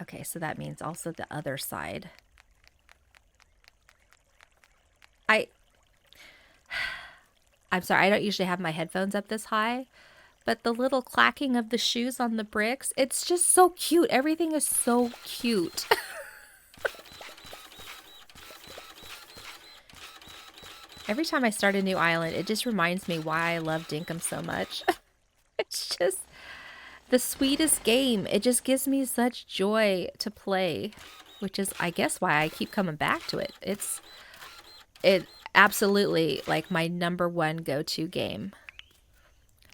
Okay, so that means also the other side. I'm sorry, I don't usually have my headphones up this high, but the little clacking of the shoes on the bricks, it's just so cute. Everything is so cute. Every time I start a new island, it just reminds me why I love Dinkum so much. It's just the sweetest game. It just gives me such joy to play, which is, I guess, why I keep coming back to it. It's absolutely like my #1 go-to game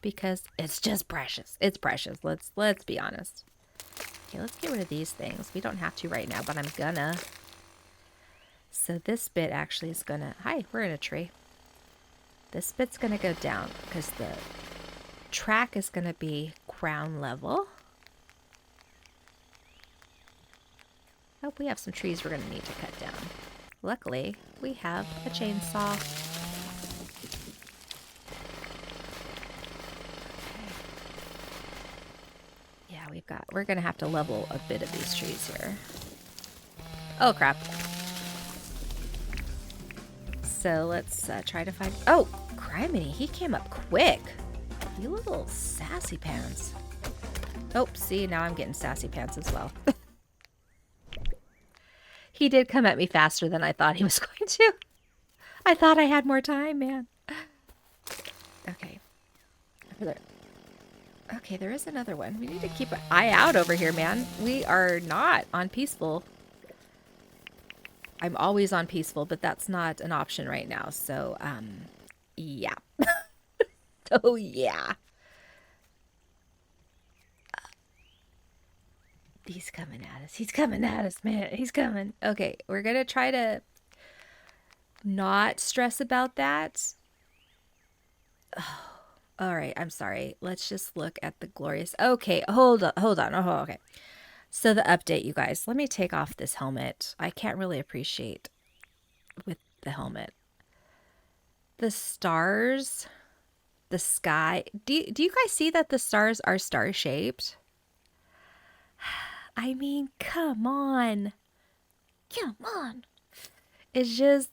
because it's just precious. It's precious. Let's be honest. Okay, let's get rid of these things. We don't have to right now, but I'm gonna. So this bit actually is gonna. Hi, we're in a tree. This bit's gonna go down because the track is gonna be ground level. Oh, we have some trees we're gonna need to cut down. Luckily, we have a chainsaw. Yeah, we're gonna have to level a bit of these trees here. Oh, crap. So let's try to find... Oh, criminy, he came up quick. You little sassy pants. Oh, see, now I'm getting sassy pants as well. He did come at me faster than I thought he was going to. I thought I had more time, man. Okay. Okay, there is another one. We need to keep an eye out over here, man. We are not on peaceful. I'm always on peaceful, but that's not an option right now. So, yeah. Oh, yeah. He's coming at us. He's coming at us, man. He's coming. Okay, we're going to try to not stress about that. Oh, all right, I'm sorry. Let's just look at the glorious... Okay, hold on. Oh, okay. So the update, you guys. Let me take off this helmet. I can't really appreciate with the helmet. The stars, the sky. Do you guys see that the stars are star-shaped? I mean, come on. Come on. It's just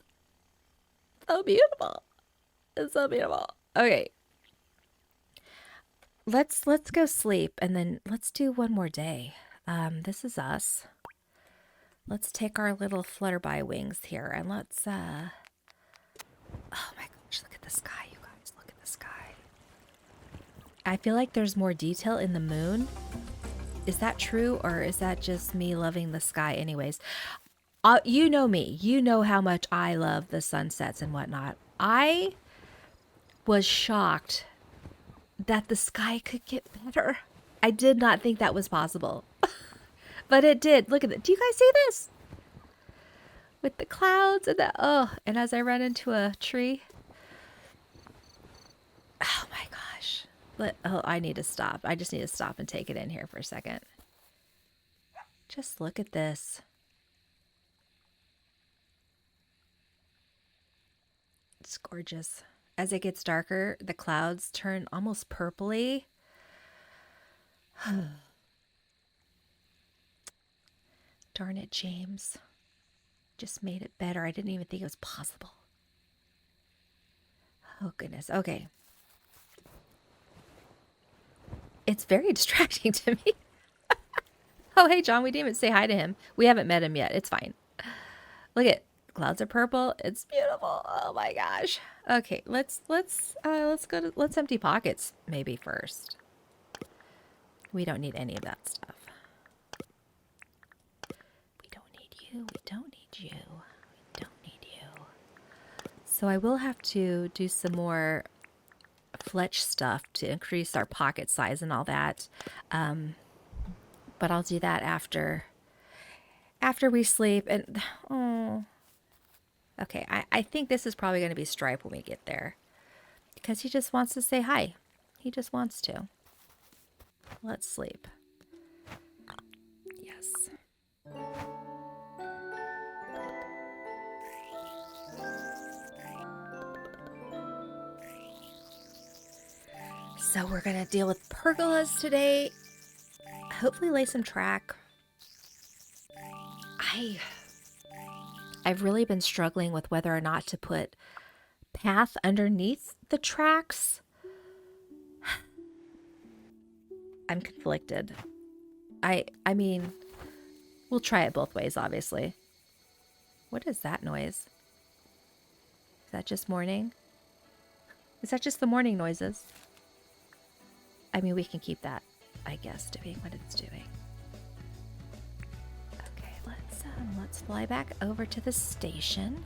so beautiful. It's so beautiful. Okay. Let's go sleep and then let's do one more day. This is us. Let's take our little flutterby wings here and let's oh my gosh, look at the sky, you guys. Look at the sky. I feel like there's more detail in the moon. Is that true, or is that just me loving the sky anyways? You know me. You know how much I love the sunsets and whatnot. I was shocked that the sky could get better. I did not think that was possible. But it did. Look at it. Do you guys see this? With the clouds and and as I run into a tree. Oh my gosh. I need to stop. I just need to stop and take it in here for a second. Just look at this. It's gorgeous. As it gets darker, the clouds turn almost purpley. Darn it, James. Just made it better. I didn't even think it was possible. Oh, goodness. Okay. It's very distracting to me. Oh, hey, John. We didn't even say hi to him. We haven't met him yet. It's fine. Look at clouds are purple. It's beautiful. Oh my gosh. Okay, let's empty pockets maybe first. We don't need any of that stuff. We don't need you. We don't need you. We don't need you. So I will have to do some more Fletch stuff to increase our pocket size and all that. But I'll do that after we sleep. And okay, I think this is probably going to be stripe when we get there. because he just wants to say hi. He just wants to. Let's sleep. Yes. So we're going to deal with pergolas today. Hopefully lay some track. I've really been struggling with whether or not to put path underneath the tracks. I'm conflicted. I mean, we'll try it both ways, obviously. What is that noise? Is that just morning? Is that just the morning noises? I mean, we can keep that, I guess, doing what it's doing. Okay, let's fly back over to the station.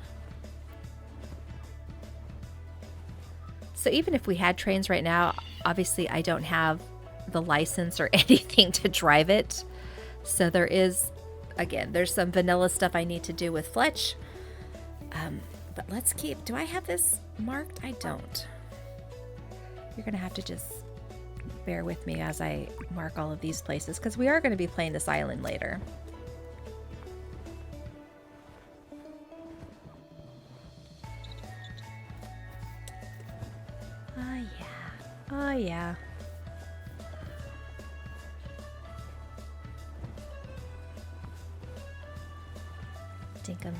So even if we had trains right now, obviously I don't have the license or anything to drive it. So there is, again, there's some vanilla stuff I need to do with Fletch. But let's keep, do I have this marked? I don't. You're going to have to just bear with me as I mark all of these places, because we are going to be playing this island later. Oh yeah. Oh yeah.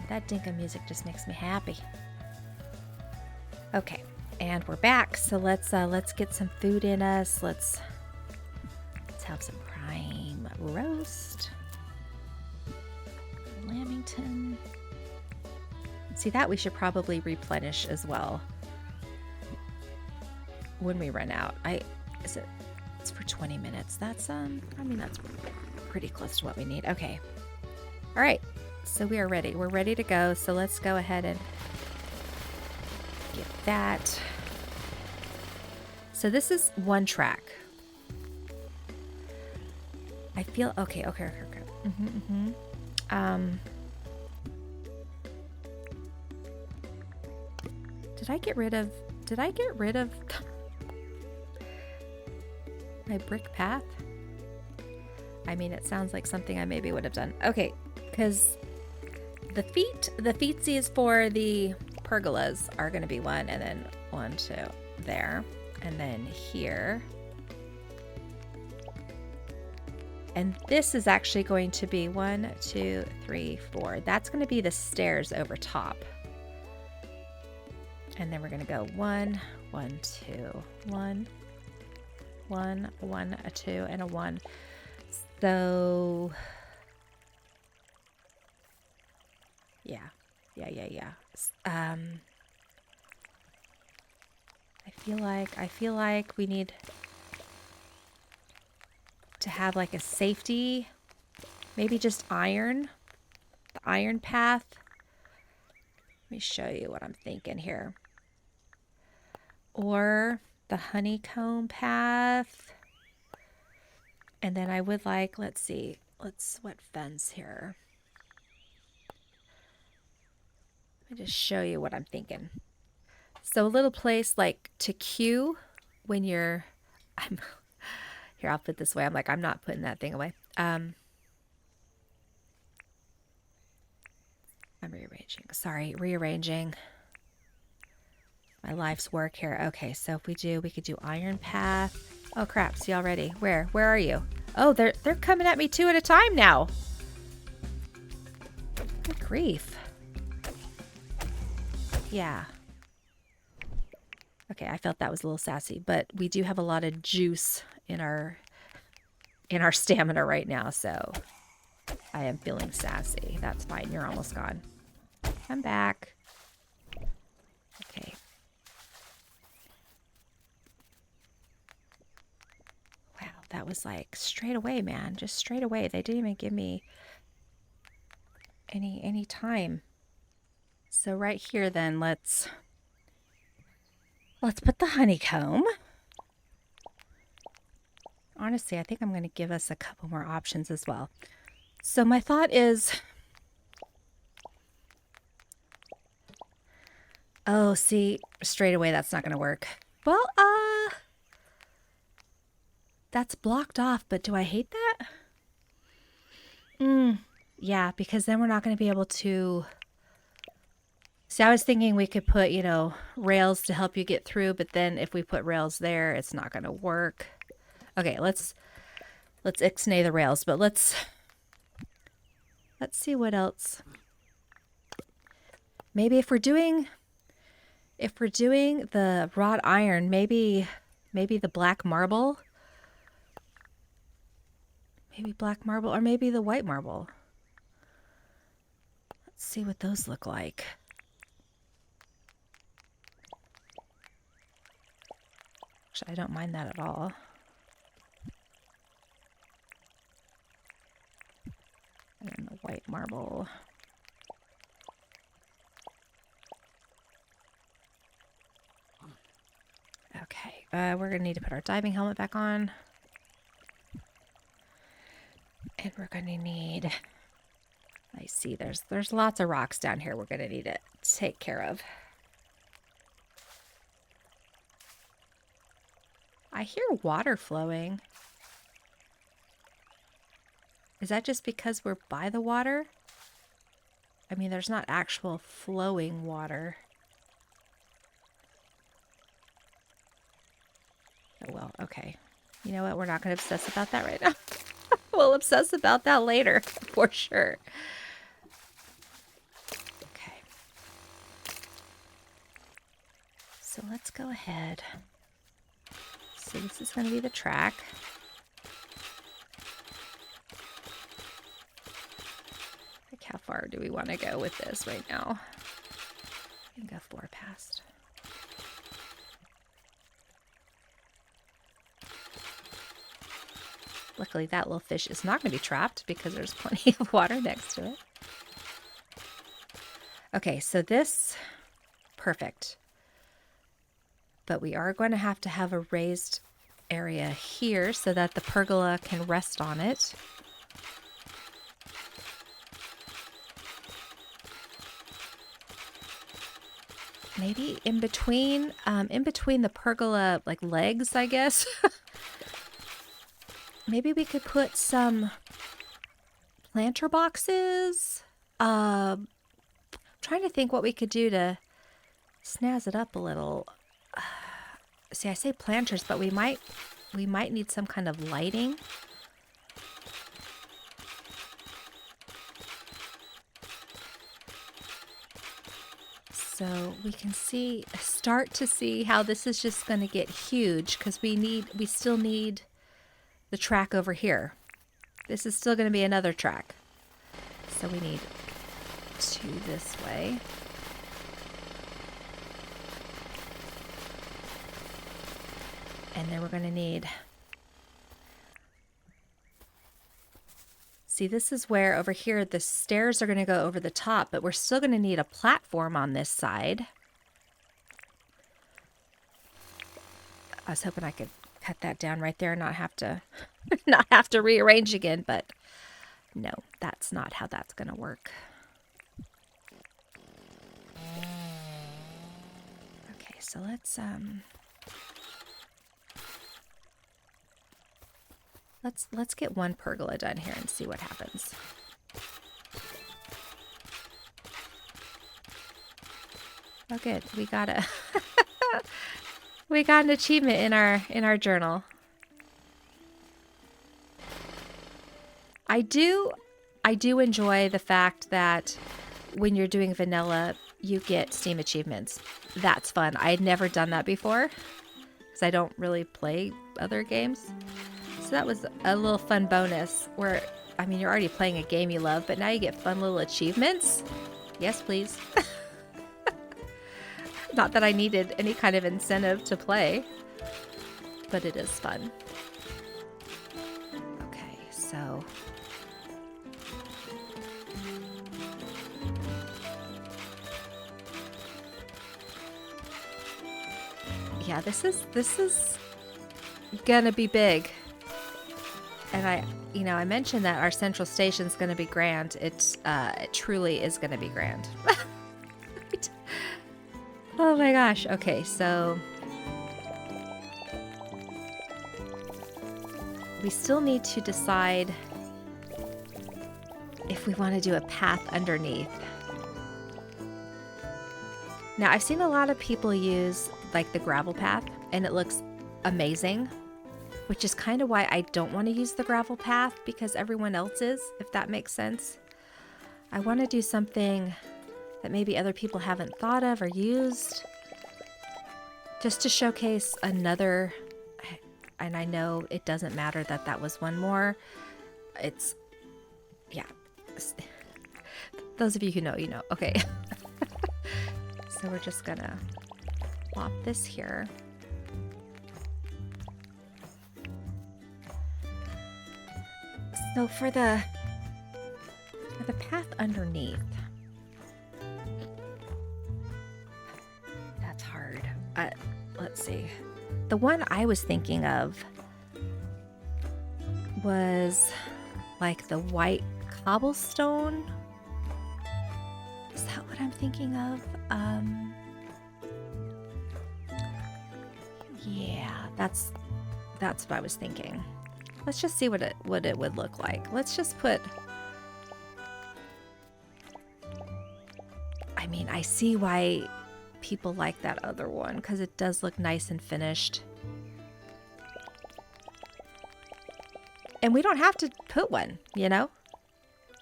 That Dinkum music just makes me happy. Okay, and we're back. So let's get some food in us. Let's have some prime roast. Lamington. See, that we should probably replenish as well when we run out. It's for 20 minutes. That's I mean, that's pretty close to what we need. Okay. All right. So we are ready. We're ready to go. So let's go ahead and get that. So this is one track. I feel okay. Did I get rid of my brick path? I mean, it sounds like something I maybe would have done. Okay, because the feetsies for the pergolas are going to be 1, and then 1, 2 there, and then here. And this is actually going to be 1, 2, 3, 4. That's going to be the stairs over top. And then we're going to go 1, 1, 2, 1, 1, 1, a 2, and a 1. So yeah. I feel like we need to have like a safety, maybe just iron, the iron path. Let me show you what I'm thinking here. Or the honeycomb path. And then I would like, let's see, what fence here. Let me just show you what I'm thinking. So a little place like to queue when you're, here, I'll put it this way. I'm like, I'm not putting that thing away. I'm rearranging. Sorry, rearranging my life's work here. Okay, so if we could do iron path. Oh crap, see already. Where are you? Oh, they're coming at me 2 at a time now. Good grief. Yeah. Okay, I felt that was a little sassy, but we do have a lot of juice in our stamina right now, so I am feeling sassy. That's fine. You're almost gone. I'm back. Okay. Wow, that was like straight away, man. Just straight away. They didn't even give me any time. So right here then, let's put the honeycomb. Honestly, I think I'm going to give us a couple more options as well. So my thought is, oh, see, straight away, that's not going to work. Well, that's blocked off, but do I hate that? Yeah, because then we're not going to be able to... See, I was thinking we could put, you know, rails to help you get through, but then if we put rails there, it's not going to work. Okay, let's ixnay the rails, but let's see what else. Maybe if we're doing the wrought iron, maybe the black marble. Maybe black marble or maybe the white marble. Let's see what those look like. Actually, I don't mind that at all. And then the white marble. Okay, we're gonna need to put our diving helmet back on. And we're gonna need, I see there's lots of rocks down here we're gonna need to take care of. I hear water flowing. Is that just because we're by the water? I mean, there's not actual flowing water. Oh, well, okay. You know what? We're not going to obsess about that right now. We'll obsess about that later, for sure. Okay. So let's go ahead. So this is going to be the track. Like, how far do we want to go with this right now? We can go 4 past. Luckily, that little fish is not going to be trapped because there's plenty of water next to it. Okay, so this, perfect. But we are going to have a raised area here so that the pergola can rest on it. Maybe in between the pergola like legs, I guess. Maybe we could put some planter boxes. I'm trying to think what we could do to snazz it up a little. See, I say planters, but we might need some kind of lighting. So we can start to see how this is just going to get huge because we still need the track over here. This is still going to be another track. So we need 2 this way. And then we're going to need... See, this is where over here the stairs are going to go over the top, but we're still going to need a platform on this side. I was hoping I could cut that down right there and not have to rearrange again, but no, that's not how that's going to work. Okay, so let's get 1 pergola done here and see what happens. Oh, good. We got we got an achievement in our journal. I do enjoy the fact that when you're doing vanilla, you get Steam achievements. That's fun. I had never done that before because I don't really play other games. So that was a little fun bonus where, I mean, you're already playing a game you love, but now you get fun little achievements. Yes, please. Not that I needed any kind of incentive to play, but it is fun. Okay, so... Yeah, this is gonna be big. And I mentioned that our central station's gonna be grand. It truly is gonna be grand. Oh my gosh. Okay, so we still need to decide if we want to do a path underneath. Now, I've seen a lot of people use like the gravel path, and it looks amazing, which is kind of why I don't want to use the gravel path, because everyone else is, if that makes sense. I want to do something that maybe other people haven't thought of or used, just to showcase another. And I know it doesn't matter that that was one more. It's, yeah. Those of you who know, you know. Okay. So we're just gonna plop this here. So for the path underneath, that's hard. Let's see. The one I was thinking of was like the white cobblestone. Is that what I'm thinking of? Yeah, that's what I was thinking. Let's just see what it would look like. Let's just put. I mean, I see why people like that other one, because it does look nice and finished. And we don't have to put one, you know?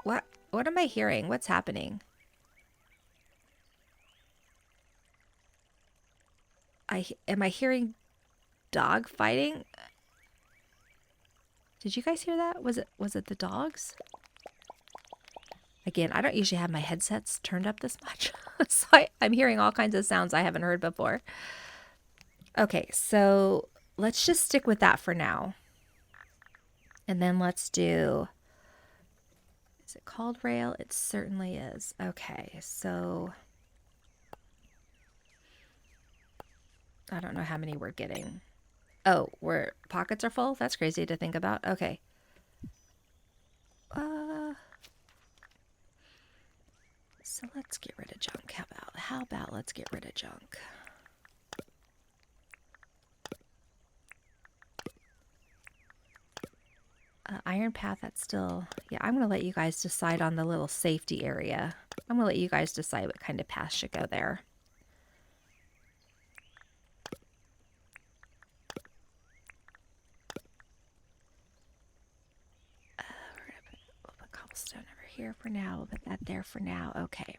What am I hearing? What's happening? Am I hearing dog fighting? Did you guys hear that? Was it the dogs? Again, I don't usually have my headsets turned up this much, so I'm hearing all kinds of sounds I haven't heard before. Okay, so let's just stick with that for now. And then let's do, is it called rail? It certainly is. Okay, so I don't know how many we're getting. Oh, pockets are full? That's crazy to think about. Okay. So let's get rid of junk. How about let's get rid of junk? Iron path, that's still, yeah, I'm going to let you guys decide on the little safety area. I'm going to let you guys decide what kind of path should go there. We'll put cobblestone over here for now. We'll put that there for now. Okay.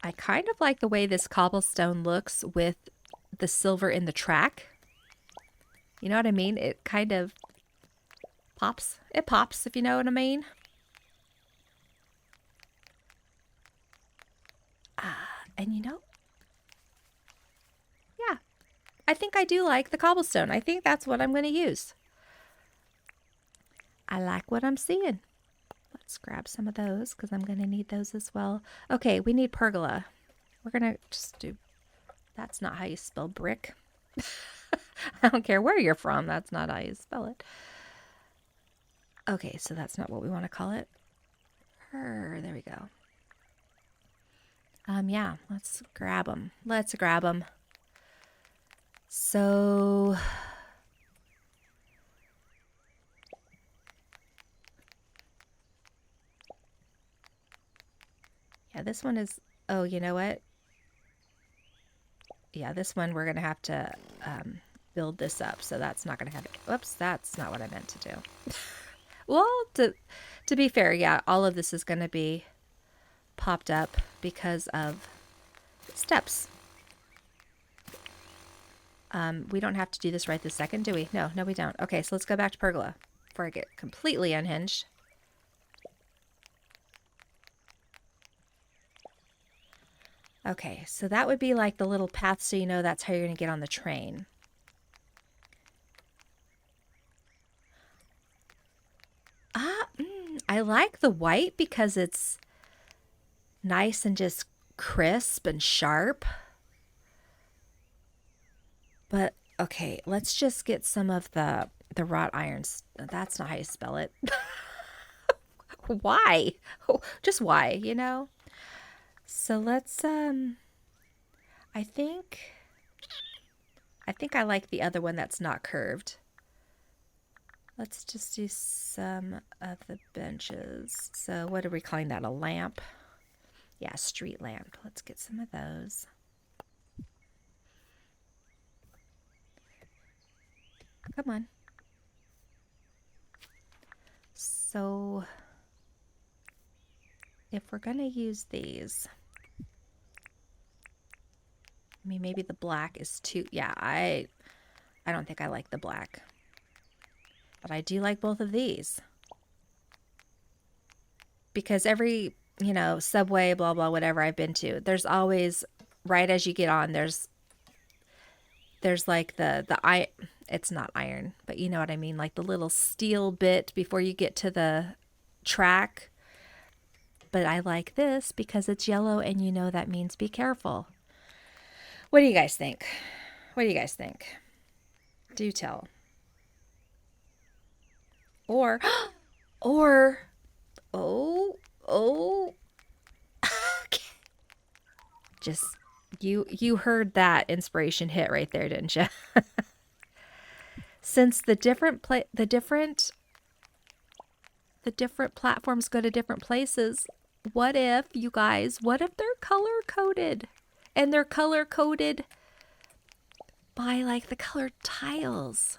I kind of like the way this cobblestone looks with the silver in the track. You know what I mean? It kind of pops. It pops, if you know what I mean. And you know, yeah, I think I do like the cobblestone. I think that's what I'm going to use. I like what I'm seeing. Let's grab some of those because I'm going to need those as well. Okay, we need pergola. We're going to just do, that's not how you spell brick. I don't care where you're from. That's not how you spell it. Okay, so that's not what we want to call it. There we go. Yeah, let's grab them. Let's grab them. So yeah, this one is, oh, you know what? Yeah, this one we're going to have to build this up. So that's not going to have it. Whoops, that's not what I meant to do. Well, to be fair, yeah, all of this is going to be popped up because of steps. We don't have to do this right this second, do we? No, we don't. Okay, so let's go back to pergola before I get completely unhinged. Okay, so that would be like the little path, so you know that's how you're going to get on the train. I like the white because it's nice and just crisp and sharp. But, okay, let's just get some of the wrought irons. That's not how you spell it. Why? Just why, you know? So let's, I think I think I like the other one that's not curved. Let's just do some of the benches. So what are we calling that? A lamp? Yeah, street lamp. Let's get some of those. Come on. So if we're going to use these, I mean, maybe the black is too, yeah, I don't think I like the black. But I do like both of these. Because every, you know, Subway, blah, blah, whatever I've been to, there's always, right as you get on, there's like it's not iron, but you know what I mean? Like the little steel bit before you get to the track. But I like this because it's yellow and you know that means be careful. What do you guys think? What do you guys think? Do tell. Or, oh, just, you heard that inspiration hit right there, didn't you? Since the different platforms go to different places, what if, you guys, what if they're color coded? And they're color coded by like the colored tiles.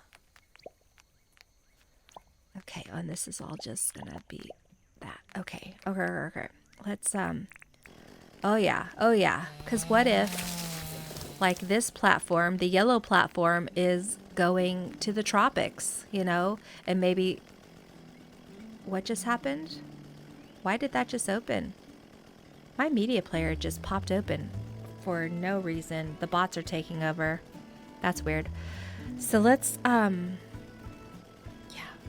Okay, and this is all just gonna be that. Okay. Let's oh yeah. Because what if, like this platform, the yellow platform is going to the tropics, you know? And maybe, what just happened? Why did that just open? My media player just popped open for no reason. The bots are taking over. That's weird. So let's, yeah,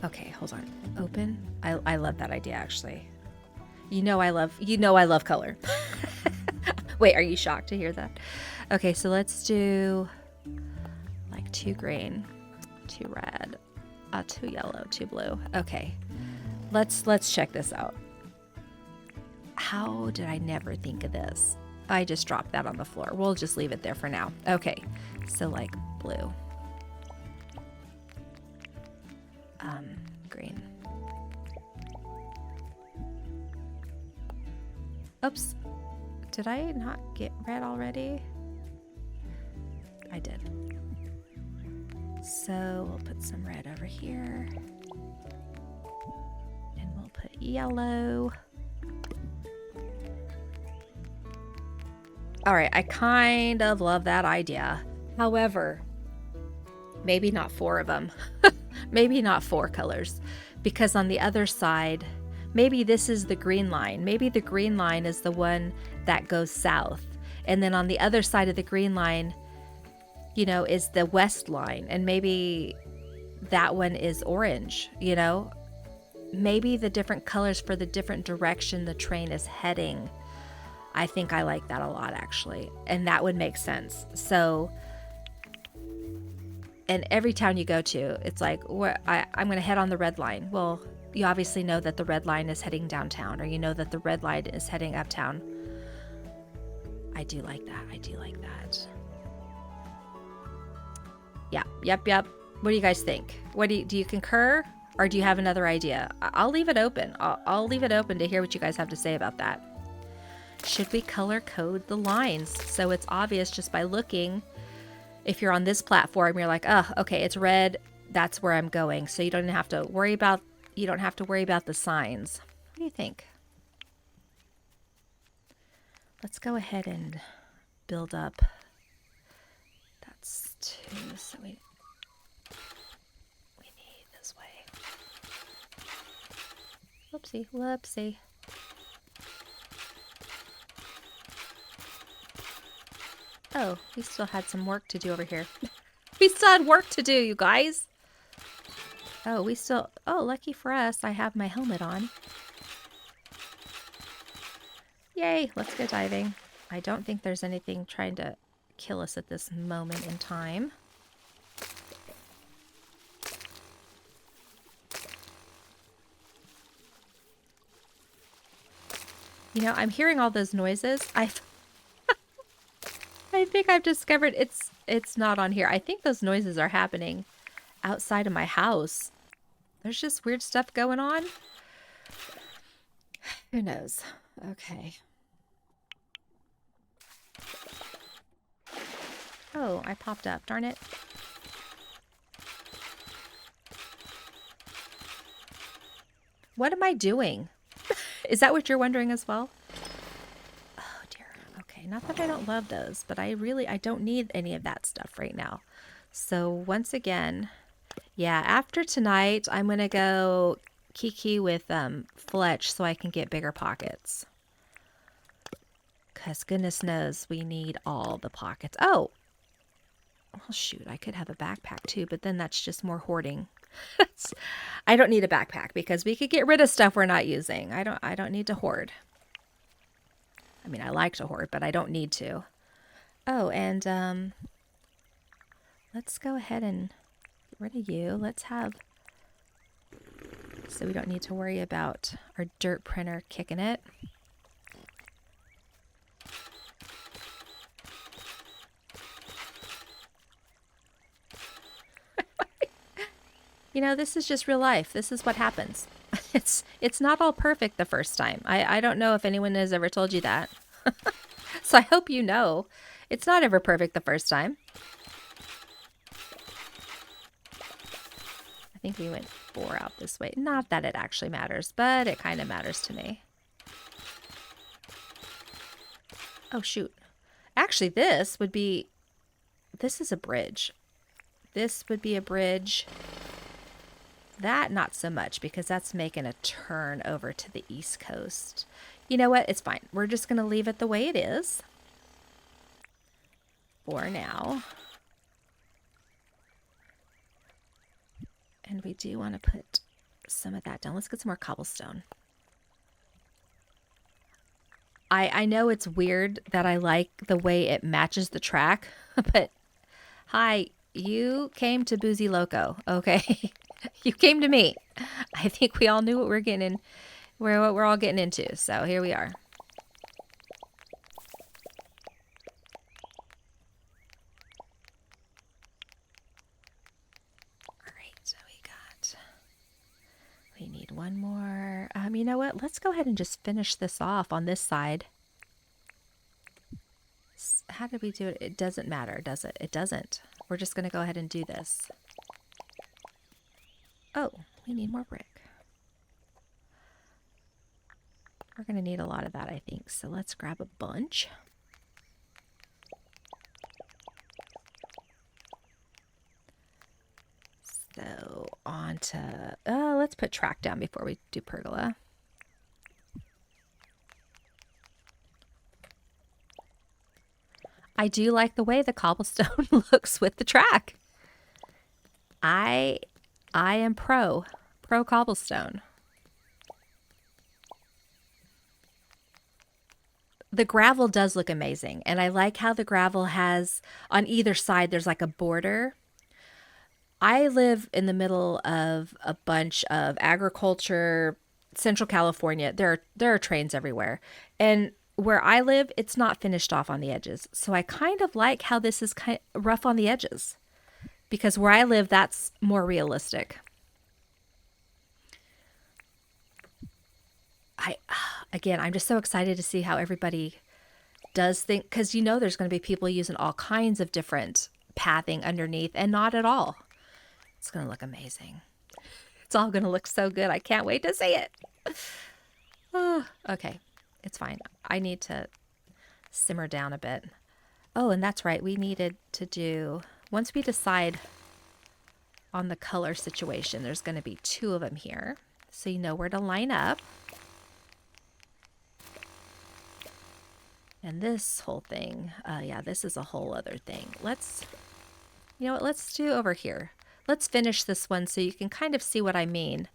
okay, hold on. Open. I love that idea, actually. You know I love color. Wait, are you shocked to hear that? Okay, so let's do like 2 green, 2 red, 2 yellow, 2 blue. Okay, let's check this out. How did I never think of this? I just dropped that on the floor. We'll just leave it there for now. Okay, so like blue, green. Oops. Did I not get red already? I did. So we'll put some red over here. And we'll put yellow. All right, I kind of love that idea. However, maybe not 4 of them. Maybe not 4 colors. Because on the other side, maybe this is the green line. Maybe the green line is the one that goes south. And then on the other side of the green line, you know, is the west line. And maybe that one is orange, you know? Maybe the different colors for the different direction the train is heading. I think I like that a lot, actually. And that would make sense. So, and every town you go to, it's like, I'm going to head on the red line. Well, you obviously know that the red line is heading downtown, or you know that the red line is heading uptown. I do like that. I do like that. Yeah. Yep. What do you guys think? Do you concur, or do you have another idea? I'll leave it open. I'll leave it open to hear what you guys have to say about that. Should we color code the lines so it's obvious just by looking? If you're on this platform, you're like, oh, okay, it's red. That's where I'm going. So you don't have to worry about the signs. What do you think? Let's go ahead and build up. That's 2. So we need this way. Whoopsie. Oh, we still had some work to do over here. We still had work to do, you guys. Oh, lucky for us, I have my helmet on. Yay, let's go diving. I don't think there's anything trying to kill us at this moment in time. You know, I'm hearing all those noises. I I think I've discovered it's not on here. I think those noises are happening outside of my house. There's just weird stuff going on. Who knows? Okay. Oh, I popped up. Darn it. What am I doing? Is that what you're wondering as well? Oh, dear. Okay, not that I don't love those, but I don't need any of that stuff right now. So once again, yeah, after tonight, I'm going to go kiki with Fletch so I can get bigger pockets. Because goodness knows we need all the pockets. Oh! Well, shoot, I could have a backpack too, but then that's just more hoarding. I don't need a backpack because we could get rid of stuff we're not using. I don't need to hoard. I mean, I like to hoard, but I don't need to. Oh, and let's go ahead and get rid of you. Let's have, so we don't need to worry about our dirt printer kicking it. You know, this is just real life. This is what happens. It's not all perfect the first time. I don't know if anyone has ever told you that. So I hope you know. It's not ever perfect the first time. I think we went 4 out this way. Not that it actually matters, but it kind of matters to me. Oh, shoot. Actually, this is a bridge. This would be a bridge. That, not so much, because that's making a turn over to the East Coast. You know what? It's fine. We're just going to leave it the way it is for now. And we do want to put some of that down. Let's get some more cobblestone. I know it's weird that I like the way it matches the track, but hi, you came to BoozyLoco, okay? You came to me. I think we all knew what we're getting in, what we're all getting into. So here we are. All right, so we need one more. You know what? Let's go ahead and just finish this off on this side. How did we do it? It doesn't matter, does it? It doesn't. We're just going to go ahead and do this. Oh, we need more brick. We're going to need a lot of that, I think. So let's grab a bunch. So on to, let's put track down before we do pergola. I do like the way the cobblestone looks with the track. I am pro cobblestone. The gravel does look amazing. And I like how the gravel has, on either side, there's like a border. I live in the middle of a bunch of agriculture, Central California. There are trains everywhere. And where I live, it's not finished off on the edges. So I kind of like how this is kind of rough on the edges. Because where I live, that's more realistic. Again, I'm just so excited to see how everybody does think, because you know there's going to be people using all kinds of different pathing underneath, and not at all. It's going to look amazing. It's all going to look so good. I can't wait to see it. Oh, okay, it's fine. I need to simmer down a bit. Oh, and that's right. We needed to do, once we decide on the color situation, there's going to be 2 of them here. So you know where to line up. And this whole thing, yeah, this is a whole other thing. You know what, let's do over here. Let's finish this one so you can kind of see what I mean.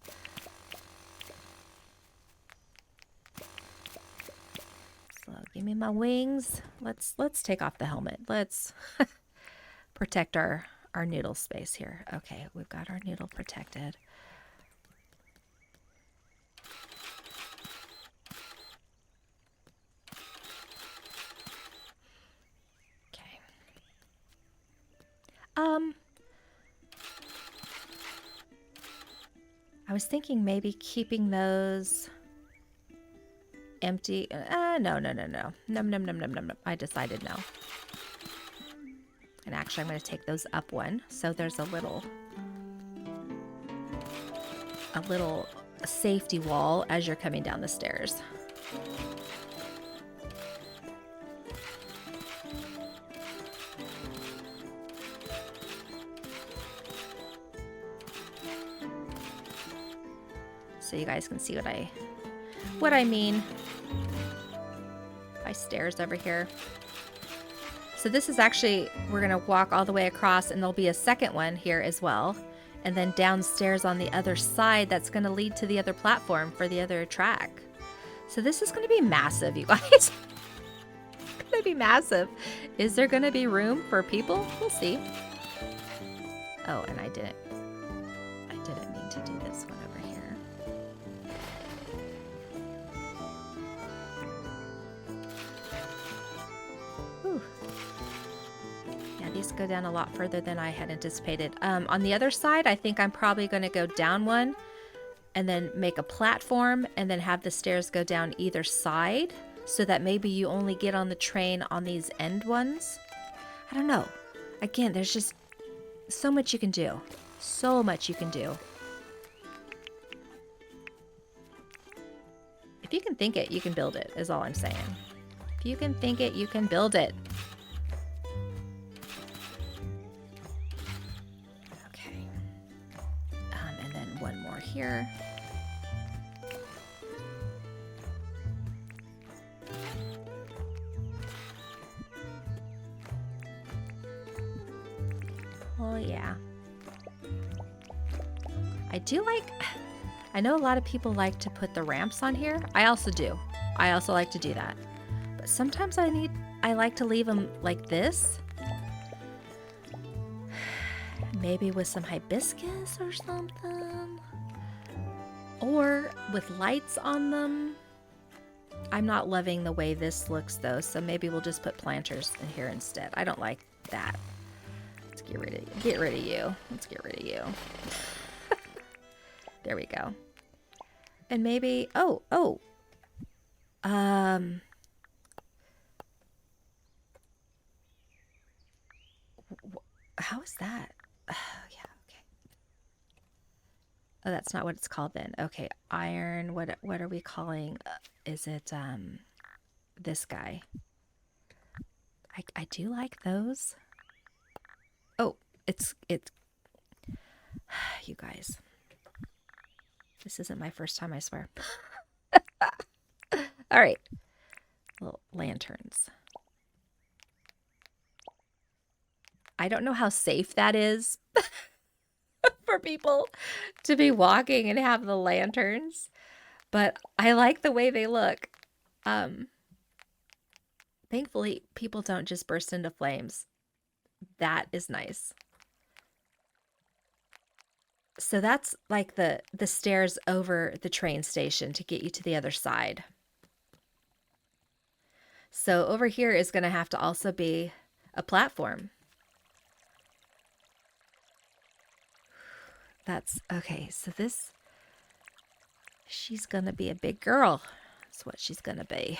So give me my wings. Let's take off the helmet. Let's protect our noodle space here. Okay, we've got our noodle protected. Okay. I was thinking maybe keeping those empty. No. No. I decided no. And actually, I'm going to take those up one. So there's a little safety wall as you're coming down the stairs. So you guys can see what I mean by stairs over here. So this is actually, we're going to walk all the way across, and there'll be a second one here as well. And then downstairs on the other side, that's going to lead to the other platform for the other track. So this is going to be massive, you guys. It's going to be massive. Is there going to be room for people? We'll see. Oh, and I didn't mean to do this one over here. Whew. Yeah, these go down a lot further than I had anticipated. On the other side, I think I'm probably going to go down one and then make a platform and then have the stairs go down either side so that maybe you only get on the train on these end ones. I don't know. Again, there's just so much you can do. So much you can do. If you can think it, you can build it, is all I'm saying. If you can think it, you can build it. Okay. And then one more here. Oh, yeah. I know a lot of people like to put the ramps on here. I also do. I also like to do that. But sometimes I like to leave them like this. Maybe with some hibiscus or something. Or with lights on them. I'm not loving the way this looks though, so maybe we'll just put planters in here instead. I don't like that. Let's get rid of you. Let's get rid of you. There we go. And maybe, how is that? Oh, yeah, okay. Oh, that's not what it's called then. Okay, iron, what are we calling? Is it, this guy? I do like those. Oh, it's, you guys. This isn't my first time, I swear. All right. Little lanterns. I don't know how safe that is for people to be walking and have the lanterns, but I like the way they look. Thankfully, people don't just burst into flames. That is nice. So that's like the stairs over the train station to get you to the other side. So over here is going to have to also be a platform. That's okay. So she's going to be a big girl. That's what she's going to be.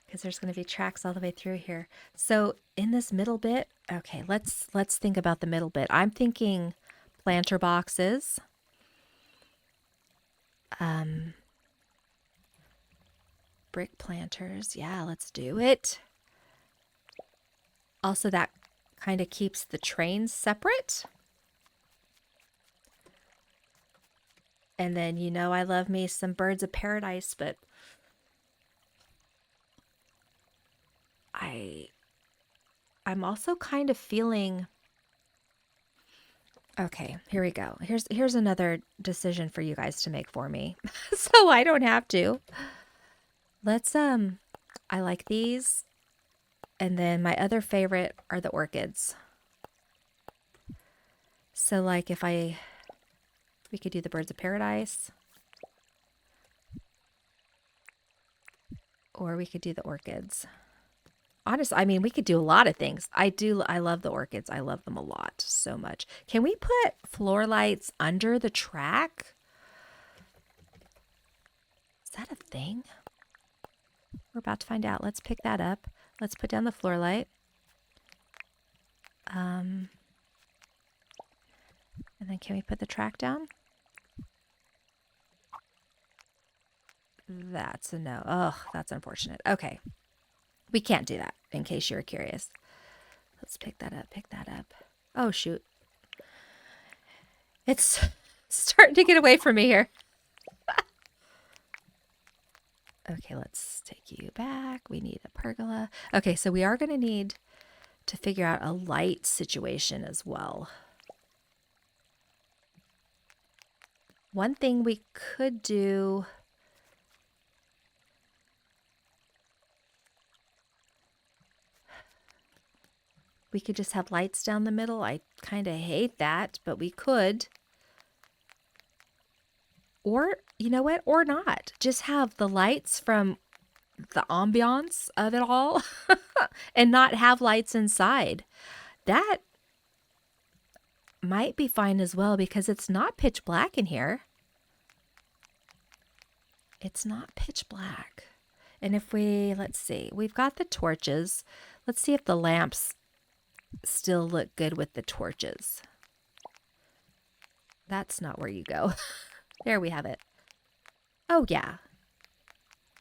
Because there's going to be tracks all the way through here. So in this middle bit, okay, let's think about the middle bit. I'm thinking planter boxes. Brick planters. Yeah, let's do it. Also, that kind of keeps the trains separate. And then, you know, I love me some birds of paradise, but I'm also kind of feeling, okay, here we go. Here's another decision for you guys to make for me. So I don't have to. Let's, I like these. And then my other favorite are the orchids. So like we could do the birds of paradise. Or we could do the orchids. Honestly, I mean, we could do a lot of things. I love the orchids. I love them a lot, so much. Can we put floor lights under the track? Is that a thing? We're about to find out. Let's pick that up. Let's put down the floor light. And then can we put the track down? That's a no. Oh, that's unfortunate. Okay. We can't do that, in case you're curious. Let's pick that up, pick that up. Oh, shoot. It's starting to get away from me here. Okay, let's take you back. We need a pergola. Okay, so we are going to need to figure out a light situation as well. One thing we could do... We could just have lights down the middle. I kind of hate that, but we could. Or, you know what? Or not. Just have the lights from the ambiance of it all and not have lights inside. That might be fine as well because it's not pitch black in here. It's not pitch black. And if we, let's see, we've got the torches. Let's see if the lamps still look good with the torches. That's not where you go. There we have it. Oh yeah.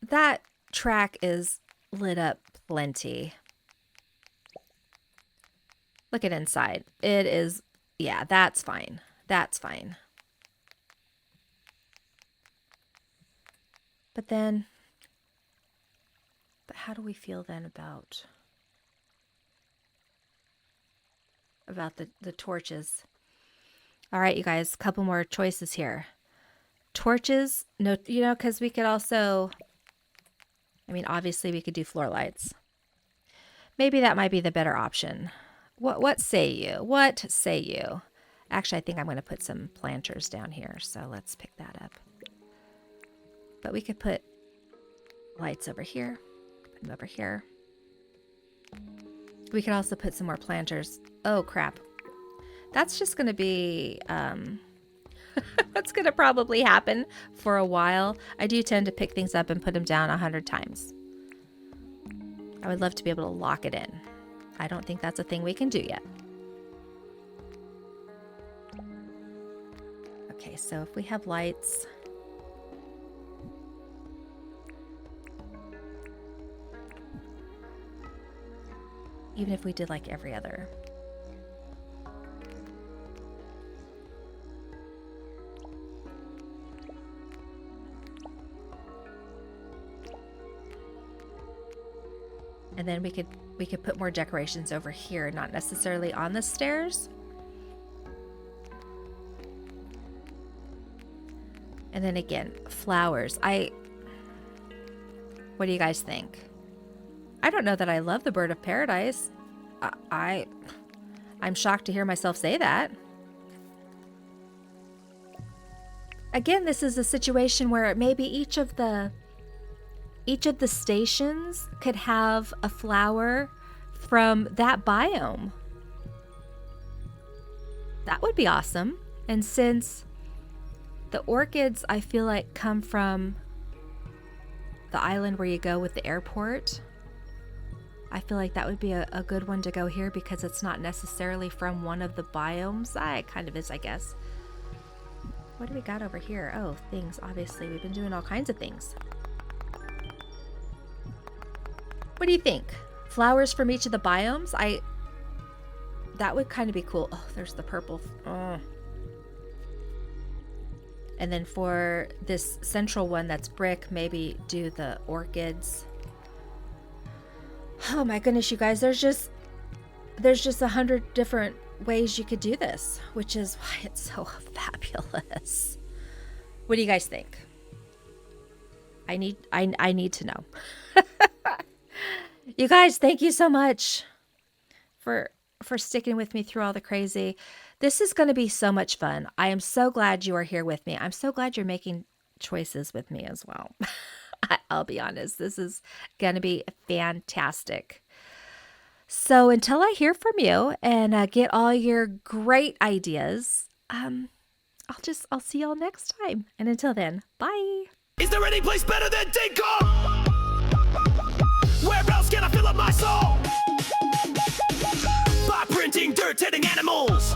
That track is lit up plenty. Look at inside. It is, yeah, that's fine. That's fine. But how do we feel then about the torches? All right, you guys, a couple more choices here. Torches, no, you know, because we could also, I mean, obviously we could do floor lights. Maybe that might be the better option. What say you? What say you? Actually, I think I'm going to put some planters down here, so let's pick that up. But we could put lights over here, put them over here. We could also put some more planters. Oh, crap. That's just going to be, that's going to probably happen for a while. I do tend to pick things up and put them down 100 times. I would love to be able to lock it in. I don't think that's a thing we can do yet. Okay, so if we have lights... Even if we did like every other. And then we could put more decorations over here, not necessarily on the stairs. And then again, flowers. What do you guys think? I don't know that I love the bird of paradise. I'm shocked to hear myself say that. Again, this is a situation where maybe each of the stations could have a flower from that biome. That would be awesome. And since the orchids, I feel like, come from the island where you go with the airport, I feel like that would be a good one to go here because it's not necessarily from one of the biomes. It kind of is, I guess. What do we got over here? Oh, things. Obviously, we've been doing all kinds of things. What do you think? Flowers from each of the biomes? That would kind of be cool. Oh, there's the purple. Oh. And then for this central one that's brick, maybe do the orchids. Oh my goodness, you guys, there's just 100 different ways you could do this, which is why it's so fabulous. What do you guys think? I need to know. You guys, thank you so much for sticking with me through all the crazy. This is going to be so much fun. I am so glad you are here with me. I'm so glad you're making choices with me as well. I'll be honest, this is going to be fantastic. So until I hear from you and get all your great ideas, I'll see y'all next time. And until then, bye. Is there any place better than Dinkum? Where else can I fill up my soul? By printing dirt-eating animals.